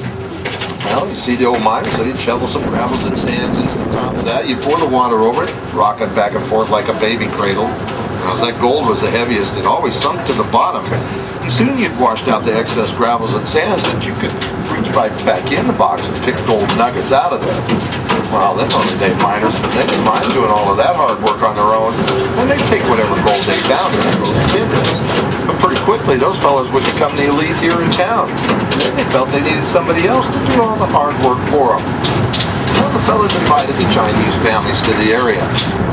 S4: Well, you see the old miners, they'd shovel some gravels and sands into the top of that. You pour the water over it, rock it back and forth like a baby cradle. Now, as that gold was the heaviest, it always sunk to the bottom. And soon you'd washed out the excess gravels and sands that you could reach right back in the box and pick gold nuggets out of there. Well, them day miners, they didn't mind doing all of that hard work on their own. And they'd take whatever gold they found and those timbers. But pretty quickly those fellas would become the elite here in town. They felt they needed somebody else to do all the hard work for them. Well, the fellas invited the Chinese families to the area.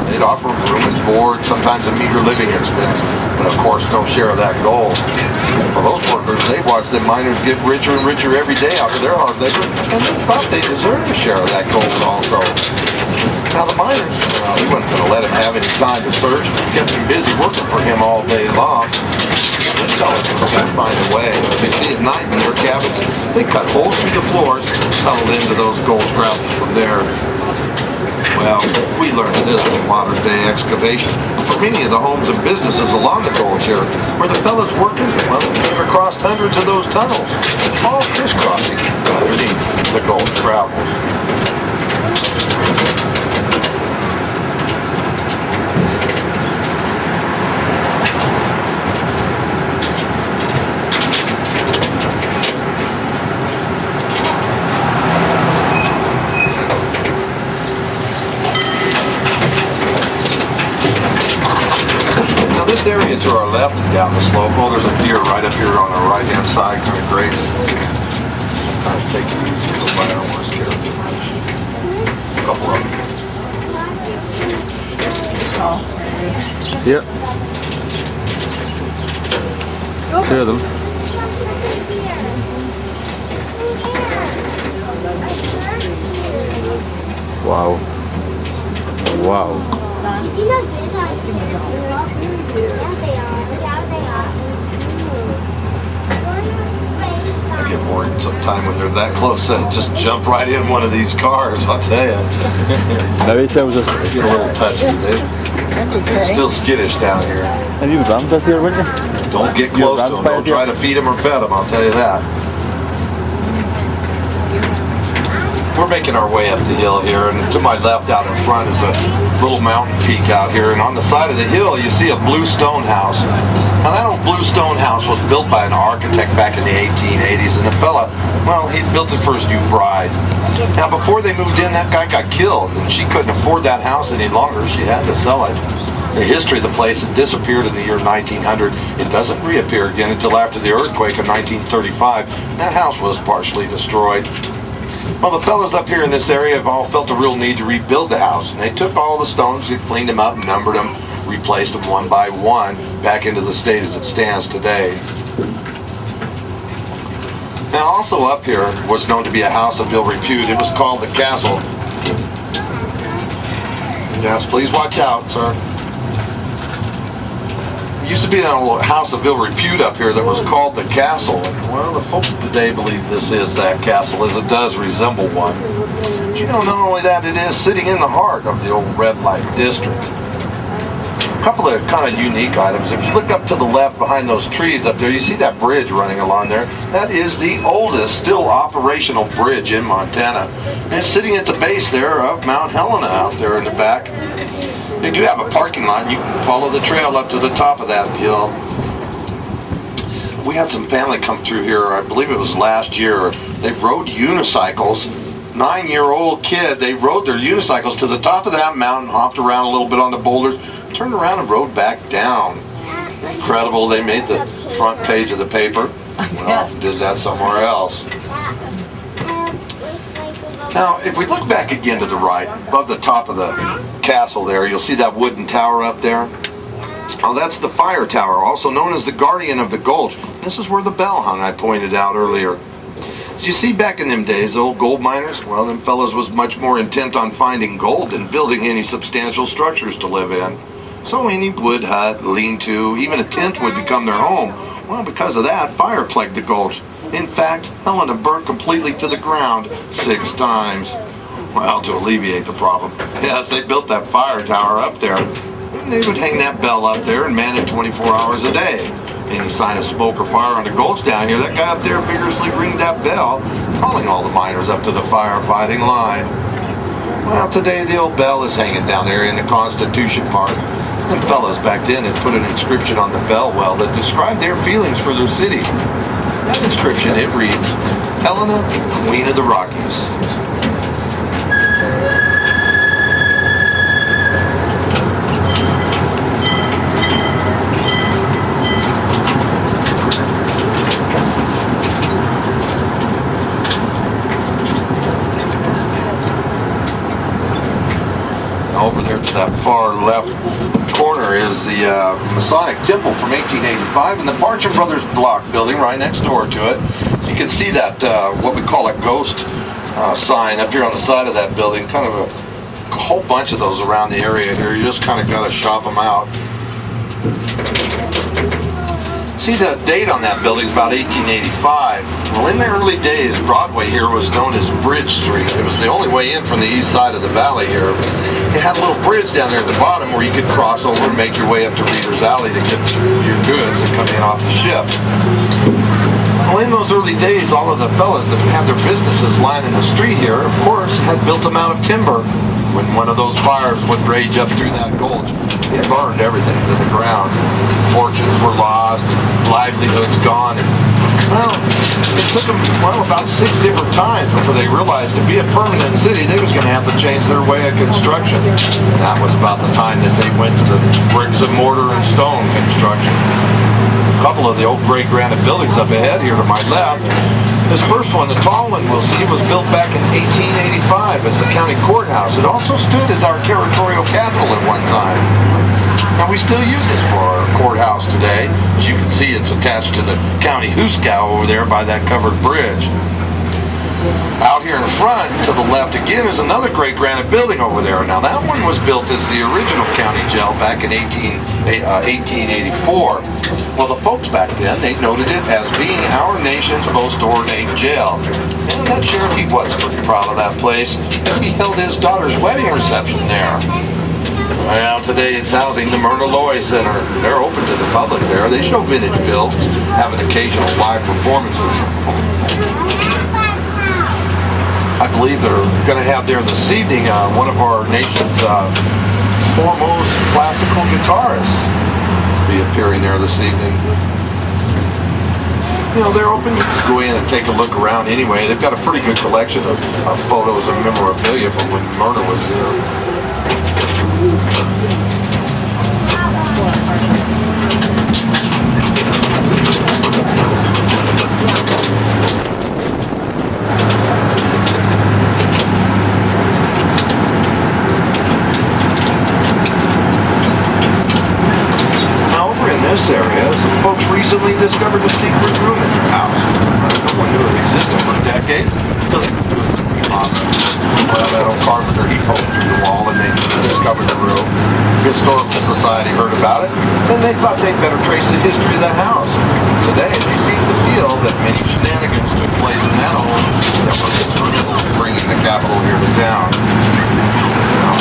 S4: They'd offer them room and board, sometimes a meager living expense, but of course no share of that gold. Well, those workers, they watched the miners get richer and richer every day out of their hard labor, and they thought they deserved a share of that gold also. Now the miners, well, he wasn't going to let him have any time to search, kept him busy working for him all day long. The fellas were going to find a way. They see at night in their cabins, they cut holes through the floors, tunneled into those gold gravels from there. Well, we learned this with modern-day excavation. For many of the homes and businesses along the gold share, where the fellas working, well, they came across hundreds of those tunnels, all crisscrossing underneath the gold gravels. This area to our left and down the slope, well, there's a deer right up here on our right-hand side, kind of graze. Kind of take it easy, go by, I don't want to scare them too much. A couple of them.
S5: See it? Two of them. Wow. Wow.
S4: I get worried sometimes when they're that close to just jump right in one of these cars, I'll tell you.
S5: Maybe it was just
S4: They get a little touchy. They're still skittish down here.
S5: have you rams up here, wouldn't you?
S4: Don't get close to them. Don't try to feed them or pet them, I'll tell you that. We're making our way up the hill here, and to my left out in front is a little mountain peak out here, and on the side of the hill you see a blue stone house. Now that old blue stone house was built by an architect back in the 1880s, and the fella, well, he built it for his new bride. Now before they moved in, that guy got killed, and she couldn't afford that house any longer. She had to sell it. The history of the place, it disappeared in the year 1900. It doesn't reappear again until after the earthquake of 1935. That house was partially destroyed. Well, the fellas up here in this area have all felt a real need to rebuild the house. And they took all the stones, they cleaned them up, numbered them, replaced them one by one back into the state as it stands today. Now, also up here was known to be a house of ill repute. It was called the Castle. Yes, please watch out, sir. There used to be an old house of ill repute up here that was called the Castle. And, well, the folks today believe this is that castle, as it does resemble one. But you know, not only that, it is sitting in the heart of the old red light district. A couple of kind of unique items. If you look up to the left behind those trees up there, you see that bridge running along there. That is the oldest still operational bridge in Montana. And it's sitting at the base there of Mount Helena out there in the back. They do have a parking lot, and you can follow the trail up to the top of that hill. We had some family come through here, I believe it was last year. They rode unicycles. 9-year-old kid, they rode their unicycles to the top of that mountain, hopped around a little bit on the boulders, turned around and rode back down. Incredible, they made the front page of the paper. Well, did that somewhere else. Now, if we look back again to the right, above the top of the castle there, you'll see that wooden tower up there. Oh, that's the fire tower, also known as the Guardian of the Gulch. This is where the bell hung, I pointed out earlier. As you see, back in them days, the old gold miners, well, them fellas was much more intent on finding gold than building any substantial structures to live in. So any wood hut, lean-to, even a tent would become their home. Well, because of that, fire plagued the gulch. In fact, Helena burnt completely to the ground 6 times. Well, to alleviate the problem, yes, they built that fire tower up there. And they would hang that bell up there and man it 24 hours a day. Any sign of smoke or fire on the gulch down here, that guy up there vigorously ringed that bell, calling all the miners up to the firefighting line. Well, today the old bell is hanging down there in the Constitution Park. The fellas back then had put an inscription on the bell well that described their feelings for their city. That inscription, it reads, Helena, Queen of the Rockies. towards that far left corner is the Masonic Temple from 1885 and the Barcher Brothers block building right next door to it. You can see that, what we call a ghost sign up here on the side of that building. Kind of a whole bunch of those around the area here. You just kind of got to shop them out. See, the date on that building is about 1885. Well, in the early days, Broadway here was known as Bridge Street. It was the only way in from the east side of the valley here. It had a little bridge down there at the bottom where you could cross over and make your way up to Reader's Alley to get your goods and come in off the ship. Well, in those early days, all of the fellas that had their businesses lining the street here, of course, had built them out of timber. When one of those fires would rage up through that gulch, it burned everything to the ground. Fortunes were lost, livelihoods gone, and, well, it took them, about 6 different times before they realized to be a permanent city, they was going to have to change their way of construction. And that was about the time that they went to the bricks and mortar and stone construction. A couple of the old gray granite buildings up ahead here to my left. This first one, the tall one we'll see, was built back in 1885 as the county courthouse. It also stood as our territorial capital at one time. Now we still use this for our courthouse today. As you can see, it's attached to the county hoosgow over there by that covered bridge. Out here in front, to the left again, is another great granite building over there. Now that one was built as the original county jail back in 1884. Well, the folks back then, they noted it as being our nation's most ornate jail. And that sheriff, he was pretty proud of that place, as he held his daughter's wedding reception there. Well, today it's housing the Myrna Loy Center. They're open to the public there. They show vintage builds, have an occasional live performances. I believe they're going to have there this evening one of our nation's foremost classical guitarists be appearing there this evening. You know, they're open to go in and take a look around anyway. They've got a pretty good collection of photos and memorabilia from when Myrna was there. This area, some folks recently discovered a secret room in their house. No one knew it existed for decades until they were doing some remodeling. Well, that old carpenter, he poked through the wall and they discovered the room. Historical Society heard about it, and they thought they'd better trace the history of the house. Today, they seem to feel that many shenanigans took place in that home that was instrumental in bringing the capital here to town.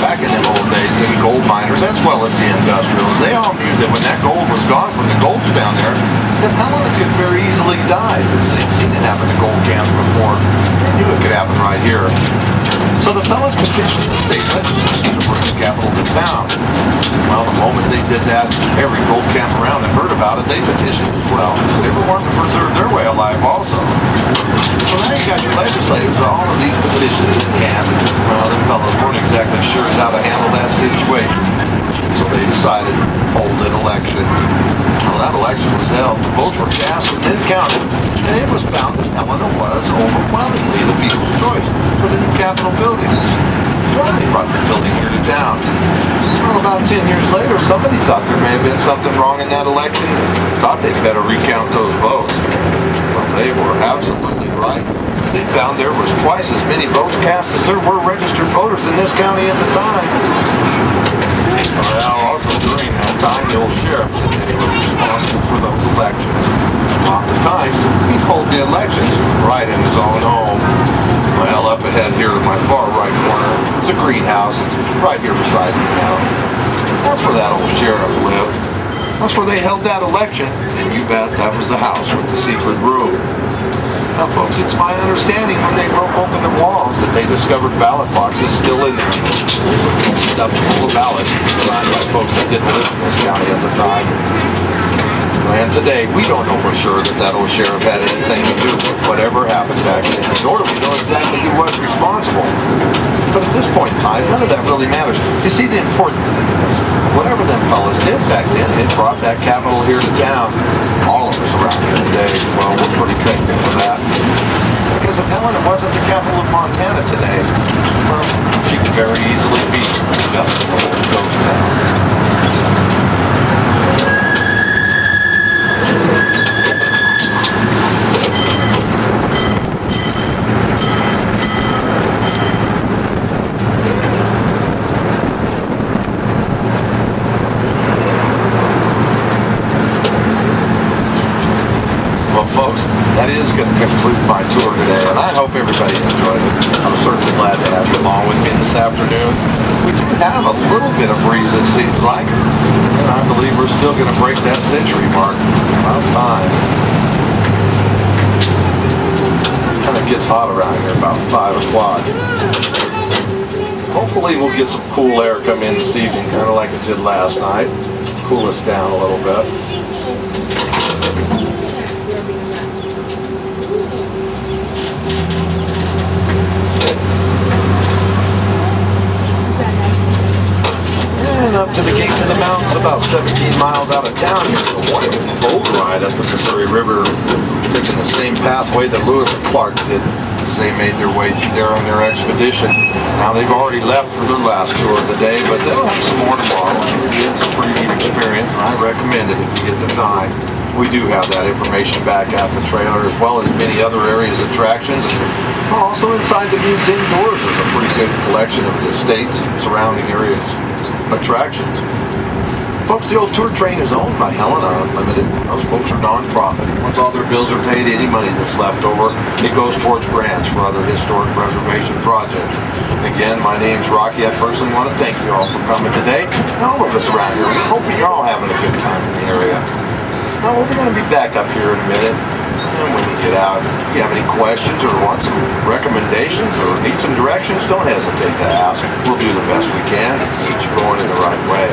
S4: Back in the old days, the gold miners, as well as the industrials, they all knew that when that gold was gone from the gulch down there, that Helena could very easily die. They'd seen it happen to gold camps before. They knew it could happen right here. So the fellas petitioned the state legislature to bring the capital to town. Well, the moment they did that, every gold camp around that heard about it, they petitioned as well. They were wanting to preserve their way of life also. So now you got your legislators with all of these petitions in hand. Well, the fellows weren't exactly sure how to handle that situation. So they decided to hold an election. Well, that election was held. The votes were cast and then counted. And it was found that Helena was overwhelmingly the people's choice for the new Capitol building. So they brought the building here to town. Well, about 10 years later, somebody thought there may have been something wrong in that election. Thought they'd better recount those votes. Well, they were absolutely right. They found there was twice as many votes cast as there were registered voters in this county at the time. Well, also during that time, the old sheriff said he was responsible for those elections. Oftentimes, he pulled the elections right in his own home. Well, up ahead here to my far right corner, it's a greenhouse. It's right here beside me now. That's where that old sheriff lived. That's where they held that election, and you bet that was the house with the secret room. Now, folks, it's my understanding when they broke open the walls that they discovered ballot boxes still in there. Stuffed full of ballots signed by folks that didn't live in this county at the time. And today, we don't know for sure that that old sheriff had anything to do with whatever happened back then, nor do we know exactly who was responsible. But at this point in time, none of that really matters. You see, the important thing is, whatever them fellas did back then, it brought that capital here to town. All of us around here today, well, we're pretty thankful for that. Because if Helena wasn't the capital of Montana today, well, she could very easily be just a I hope everybody enjoyed it. I'm certainly glad to have you along with me this afternoon. We do have a little bit of breeze, it seems like, and I believe we're still going to break that century mark. About time. Kind of gets hot around here about 5 o'clock. Hopefully we'll get some cool air come in this evening, kind of like it did last night. Cool us down a little bit. And up to the gates of the mountains, about 17 miles out of town here. A wonderful boat ride up the Missouri River, taking the same pathway that Lewis and Clark did as they made their way through there on their expedition. Now they've already left for their last tour of the day, but they'll have some more tomorrow. It's a pretty neat experience, and I recommend it if you get the time. We do have that information back at the trailer, as well as many other areas, attractions. Also inside the museum doors is a pretty good collection of the estates and surrounding areas attractions. Folks, the old tour train is owned by Helena Unlimited. Those folks are non-profit. Once all their bills are paid, any money that's left over, it goes towards grants for other historic preservation projects. Again, my name's Rocky. I personally want to thank you all for coming today. And all of us around here, we're hoping you're all having a good time in the area. Now, we're going to be back up here in a minute. And when you get out, if you have any questions or want some recommendations or need some directions, don't hesitate to ask. We'll do the best we can to get you going in the right way.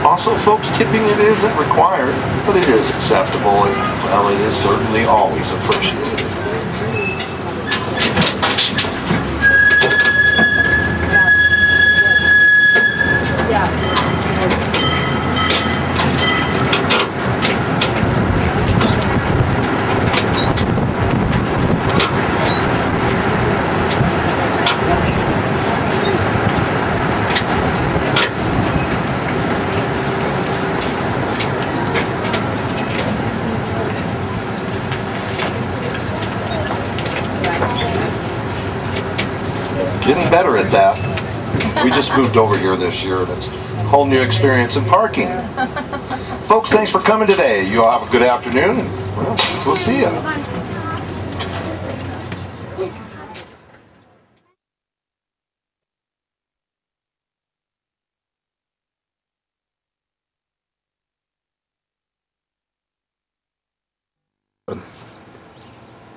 S4: Also, folks, tipping it isn't required, but it is acceptable, and, well, it is certainly always appreciated. Getting better at that. We just moved over here this year, and it's a whole new experience in parking. Folks, thanks for coming today. You all have a good afternoon, and well, we'll see you.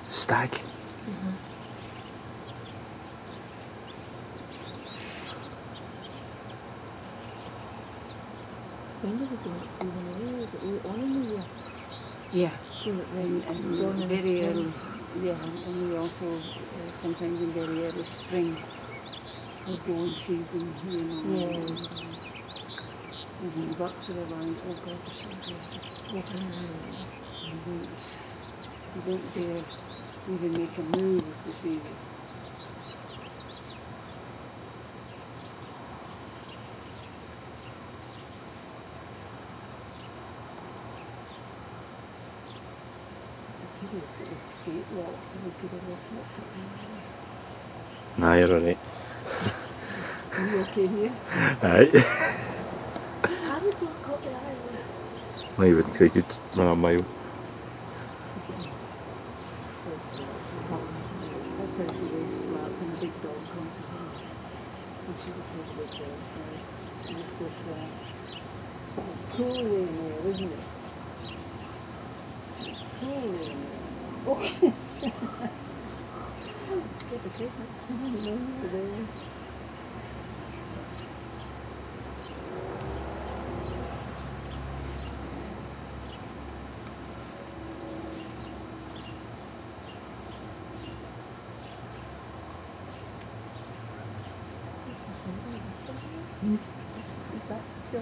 S5: Stag.
S6: When did we go to see them? Was it late on in the year?
S7: Yeah,
S6: So that then
S7: and
S6: gone in the
S7: very
S6: spring.
S7: early. Yeah, and we also sometimes in very early spring we go and see them. You know,
S6: Yeah.
S7: and the bucks are around. Oh God, they're so aggressive. You don't dare even make a move if they see you.
S5: Nah, you're alright.
S7: Are you okay here?
S5: Aye.
S6: How did you cut the island?
S5: No, you wouldn't think you'd run a mile.
S7: That's how she lays flat when a big dog comes along. And she's a pretty big dog, so she just goes flat. Cool way in there, isn't it? It's cool way in there. Okay. Get the cake up. No, there.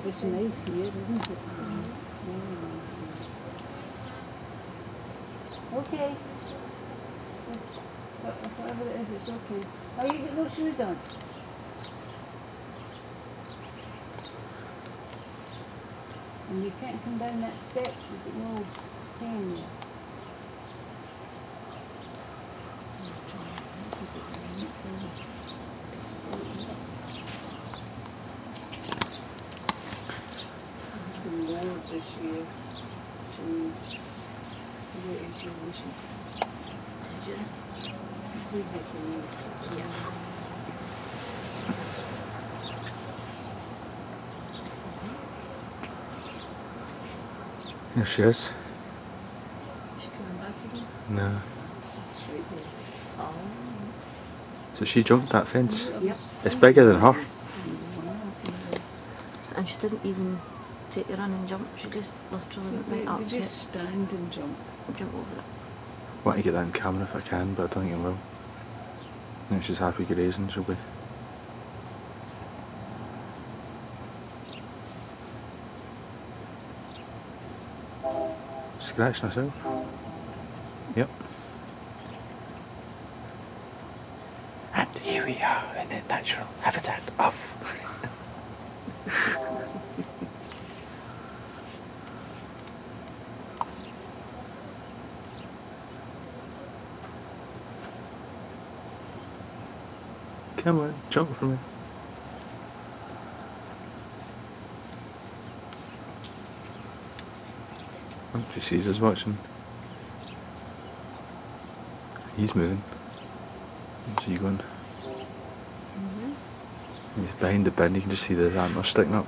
S7: It's nice here, isn't it? Very nice. Okay. Whatever it is, it's okay. Oh, you get no shoes on? And you can't come down that step with no cane yet. This year to get into wishes. Did you? It's easy for me.
S6: Yeah.
S5: There she is.
S6: She's coming back again.
S5: No.
S7: It's right there.
S6: Oh.
S5: So she jumped that fence.
S7: Yep.
S5: It's bigger than her.
S6: And she didn't even take the run and jump. She just literally went right up
S7: They
S6: to
S7: just stand and jump.
S6: it, jump over it.
S5: I want to get that in camera if I can, but I don't think I will. I think she's happy grazing, she'll be. Scratching herself. Yep. And here we are in the natural habitat of. Come on, jump for me. Oh, she sees us watching. He's moving. Where's he going? He's behind the bin, you can just see the antlers sticking up.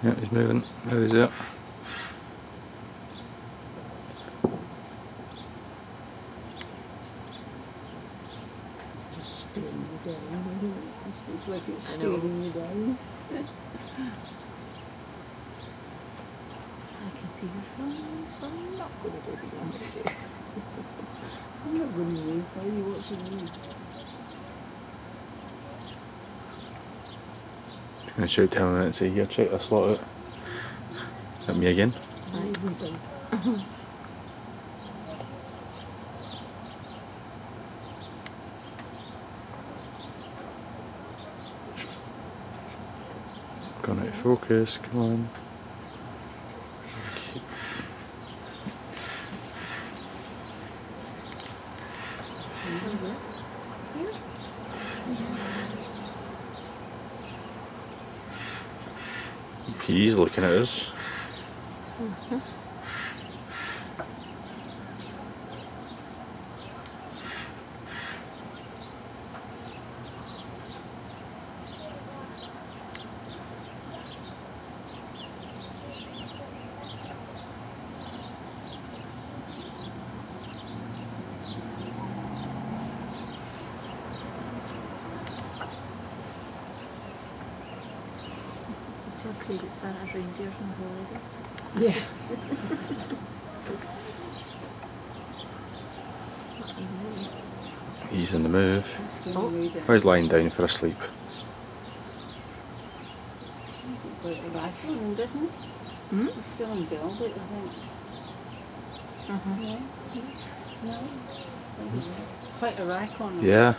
S5: Yeah, he's moving. There he's out.
S7: Just staring you down, isn't it? It looks like it's
S6: I know.
S7: staring you down.
S6: I can see her from, so I'm not going to do the
S7: I'm not going to move. Why are you watching me?
S5: I'm going to shout to him and say, here, check this lot out. At me again. Gone out of focus, come on. He's looking at us.
S6: Tell Craig it's Santa's reindeers and holidays.
S7: Yeah.
S5: He's in the move.
S7: It's going
S6: Oh.
S7: way down.
S5: Or he's lying down for a sleep.
S7: But a rifle and doesn't it?
S6: Hmm?
S7: It's still in velvet, I think. Yeah. No. Quite a rack on it.
S5: Yeah.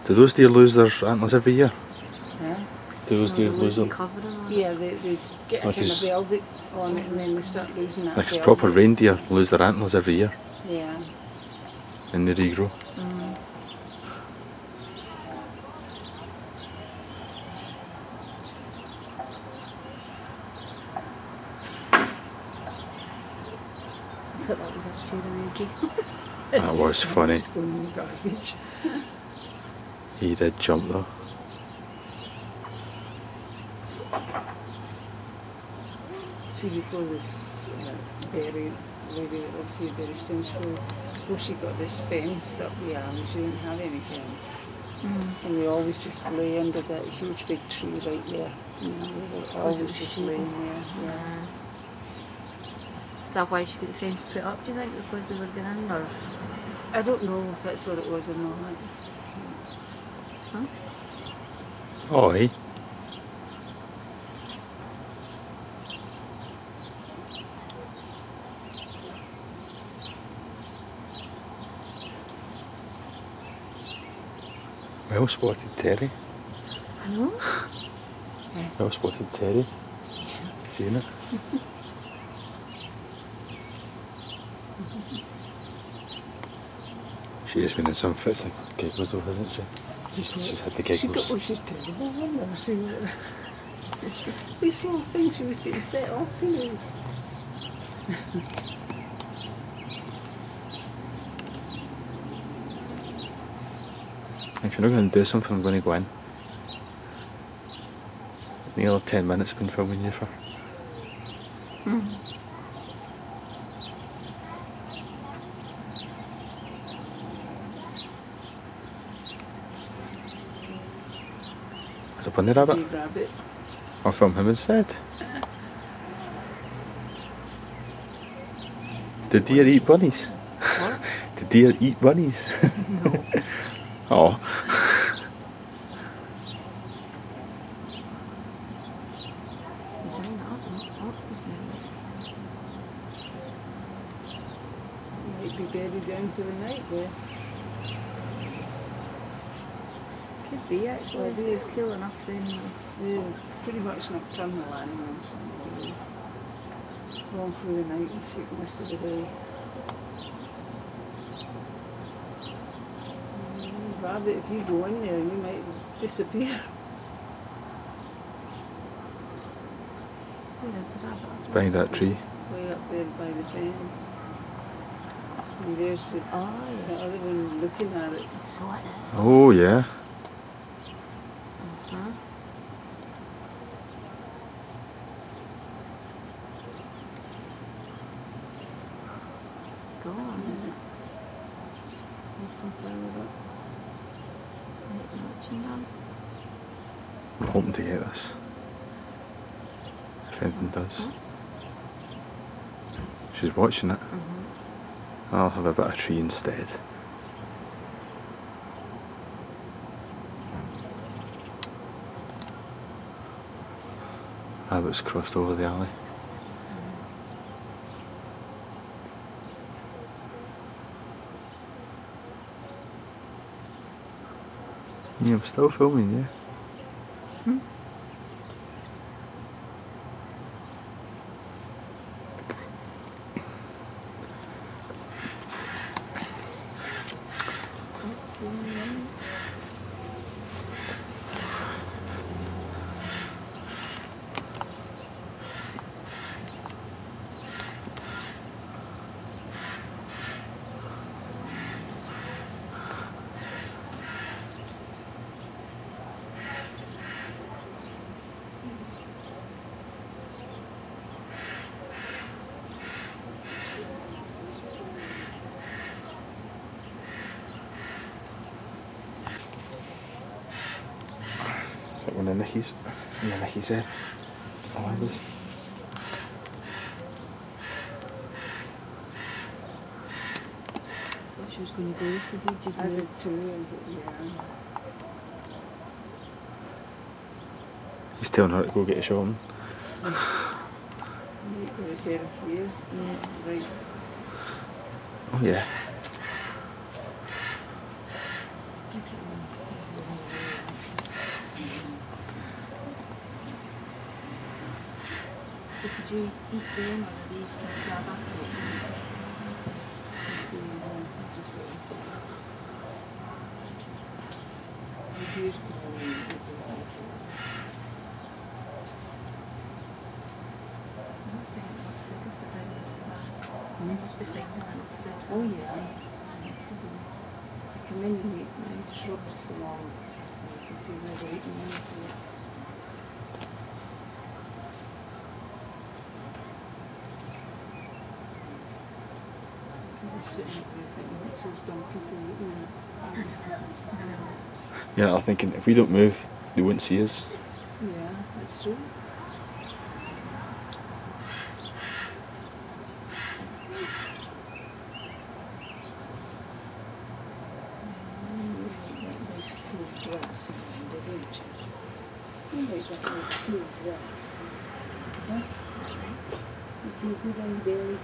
S5: Do those deer lose their antlers every year?
S7: Yeah.
S5: Do those deer lose them?
S6: Covering on it.
S7: Yeah, they get a
S5: Like
S7: kind of
S5: it's-
S7: velvet on it and then they start losing that
S5: Like it's
S7: velvet.
S5: proper reindeer lose their antlers every year
S7: Yeah.
S5: and they regrow.
S6: Mm. I thought that was actually the Reggie.
S5: That was funny.
S7: It's going in the garbage.
S5: He did jump though.
S7: See, before this berry lady that lives here, Berry Stones, before she got this fence up the alley, she didn't have any fence. And we always just lay under that huge big tree right there. You know, we were always
S6: was
S7: just
S6: shady.
S7: laying there. Yeah.
S6: Is that why she got the fence put up, do you think, because they were going in, or?
S7: I don't know if that's what it was or not.
S5: Oi. Well spotted, Terry.
S6: I know.
S5: Well spotted, Terry. Seen it? She has been in some fits like giggles though, hasn't she? She's had the giggles.
S7: She's terrible, I've never seen her. These small things she was getting set off, you know.
S5: If you're not going to do something, I'm going to go in. It's nearly 10 minutes I've been filming you for. Is it a bunny rabbit?
S7: Big rabbit.
S5: I'll film him instead. Do deer eat bunnies?
S7: What?
S5: Do deer eat bunnies?
S7: No.
S5: Oh.
S6: Is that not?
S7: Might be bedded down for the night there.
S6: Could be actually. If it's cool enough then.
S7: They're pretty much nocturnal animals. So go on through the night and sleep most of the day. Rabbit, if you go in there, you might disappear.
S6: Where is the rabbit?
S5: It's behind that tree.
S7: Way up there by the fence. And there's the, the other one looking at it.
S6: So it is.
S5: Oh yeah.
S6: Huh? Go on.
S5: I'm hoping to get this. If anything does. She's watching it. I'll have a bit of tree instead. Rabbit's crossed over the alley. Yeah, I'm still filming, yeah. Is that one of Nicky's? Yeah, Nicky's there. Oh, I was.
S6: Thought she was going to go because he just
S7: I
S6: moved.
S7: did too, and yeah.
S5: He's telling her to go get a shot on.
S7: Might be better for you. Yeah, right.
S5: Oh yeah.
S6: So could you eat them or are they grab up? Must be finding enough food.
S7: Oh yeah. Come in and eat my shrubs along. You can see where they're eating them. They're sitting up there thinking, what's those dumb people eating?
S5: Yeah, I'm thinking if we don't move, they won't see us.
S7: Yeah, that's true. Nice cool grass around the ridge. You make that nice cool grass. Huh? You feel good on the belly.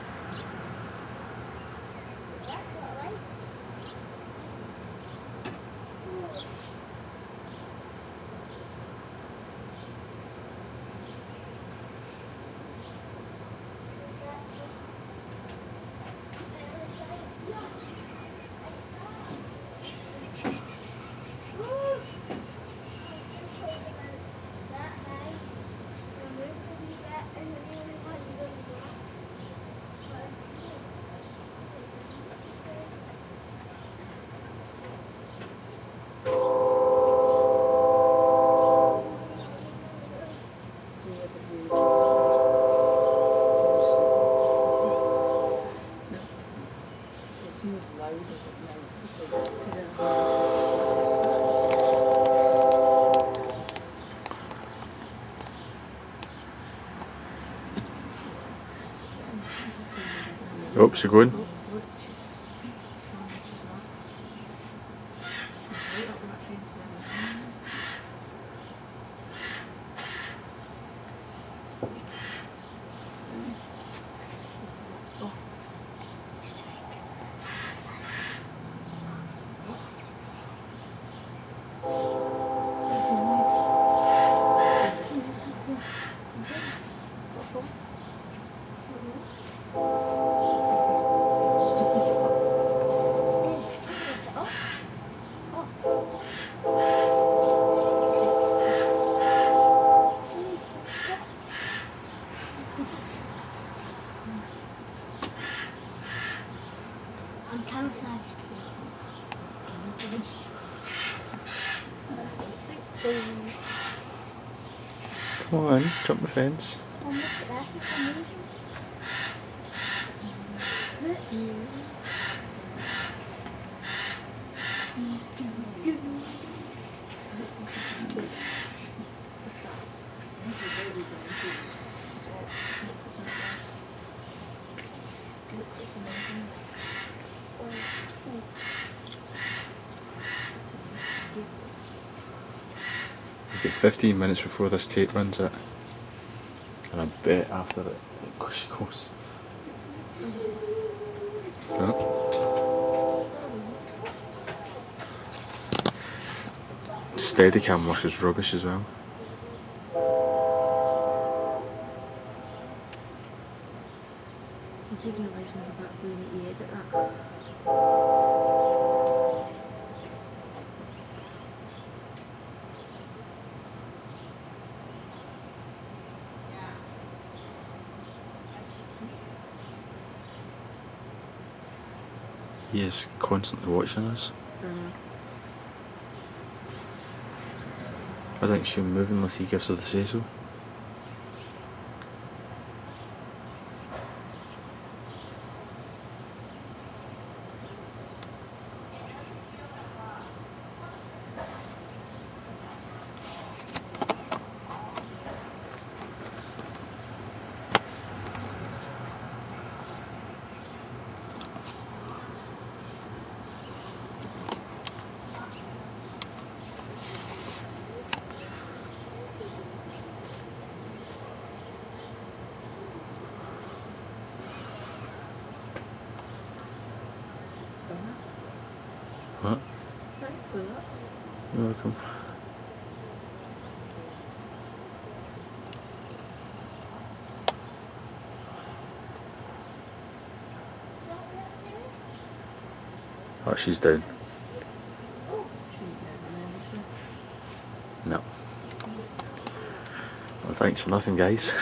S5: Oh, she's going.
S8: I'm camouflaged.
S5: Come on, jump the fence.
S8: Oh, look at that, it's amazing.
S5: We've got 15 minutes before this tape runs out. And I bet after it, she goes. No. Steadicam work is rubbish as well.
S6: I didn't realise never got when you edit that.
S5: He is constantly watching us. I think she'll move unless he gives her the say so. What?
S6: Thanks for that.
S5: You're welcome. Oh, she's down. No. Well, thanks for nothing, guys.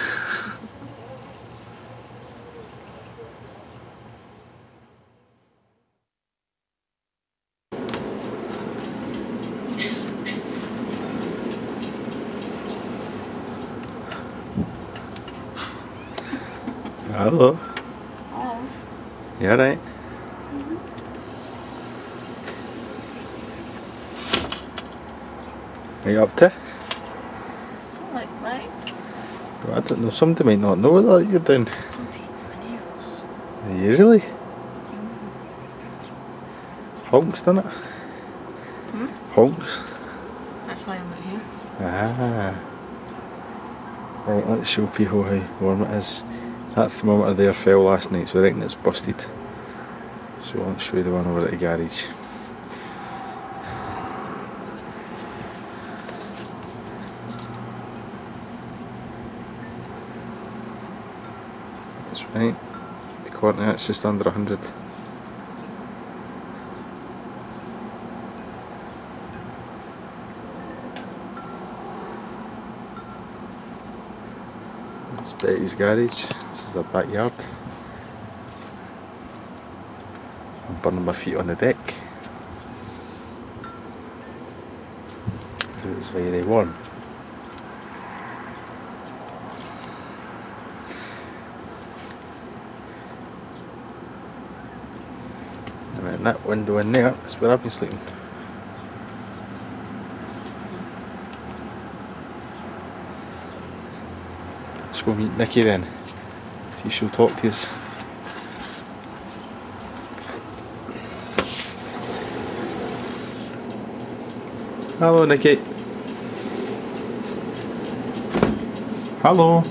S5: Hello.
S8: Oh.
S5: You alright? Are you up to?
S8: Doesn't look like.
S5: Well, I don't know, somebody might not know that you're doing.
S8: I'm painting my nails.
S5: Are you really? Honks, done it? Honks?
S8: That's why I'm not here.
S5: Ah. Right, let's show people how warm it is. That thermometer there fell last night, so I reckon it's busted. So I'll show you the one over at the garage. That's right. The coordinate's just under 100. That's Betty's garage. This is her backyard. I'm burning my feet on the deck because it's very warm. I mean, that window in there, that's where I've been sleeping. Let's go meet Nikki then. See if she'll talk to us. Hello, Nikki. Hello.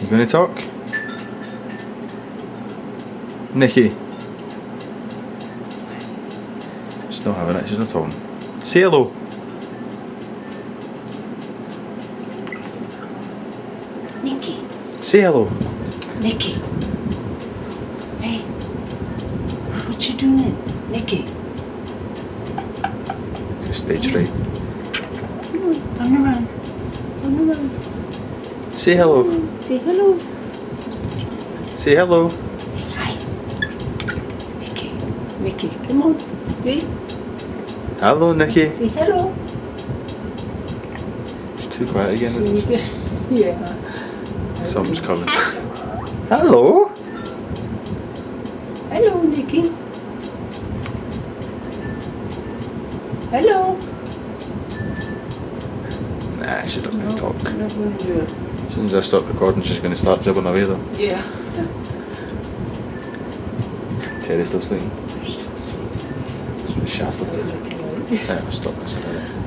S5: You gonna talk? Nikki. She's not having it, she's not talking. Say hello.
S3: Nikki.
S5: Say hello.
S3: Nikki. Hey. What you doing? Nikki.
S5: Stage fright.
S3: Turn around. Turn around.
S5: Say hello.
S3: Say hello.
S5: Say hello.
S3: Hi. Nikki. Nikki, come on. See?
S5: Hello, Nikki.
S3: Say hello.
S5: She's too quiet again, isn't she?
S3: Yeah.
S5: Something's coming. Hello.
S3: Hello, Nikki. Hello.
S5: Nah, she doesn't want to talk.
S3: I'm not going to do it.
S5: As soon as I stop recording, she's going to start jibbing away though.
S3: Yeah.
S5: Terry's still sleeping.
S3: Still sleeping.
S5: She's shattered. Yeah, stop listening.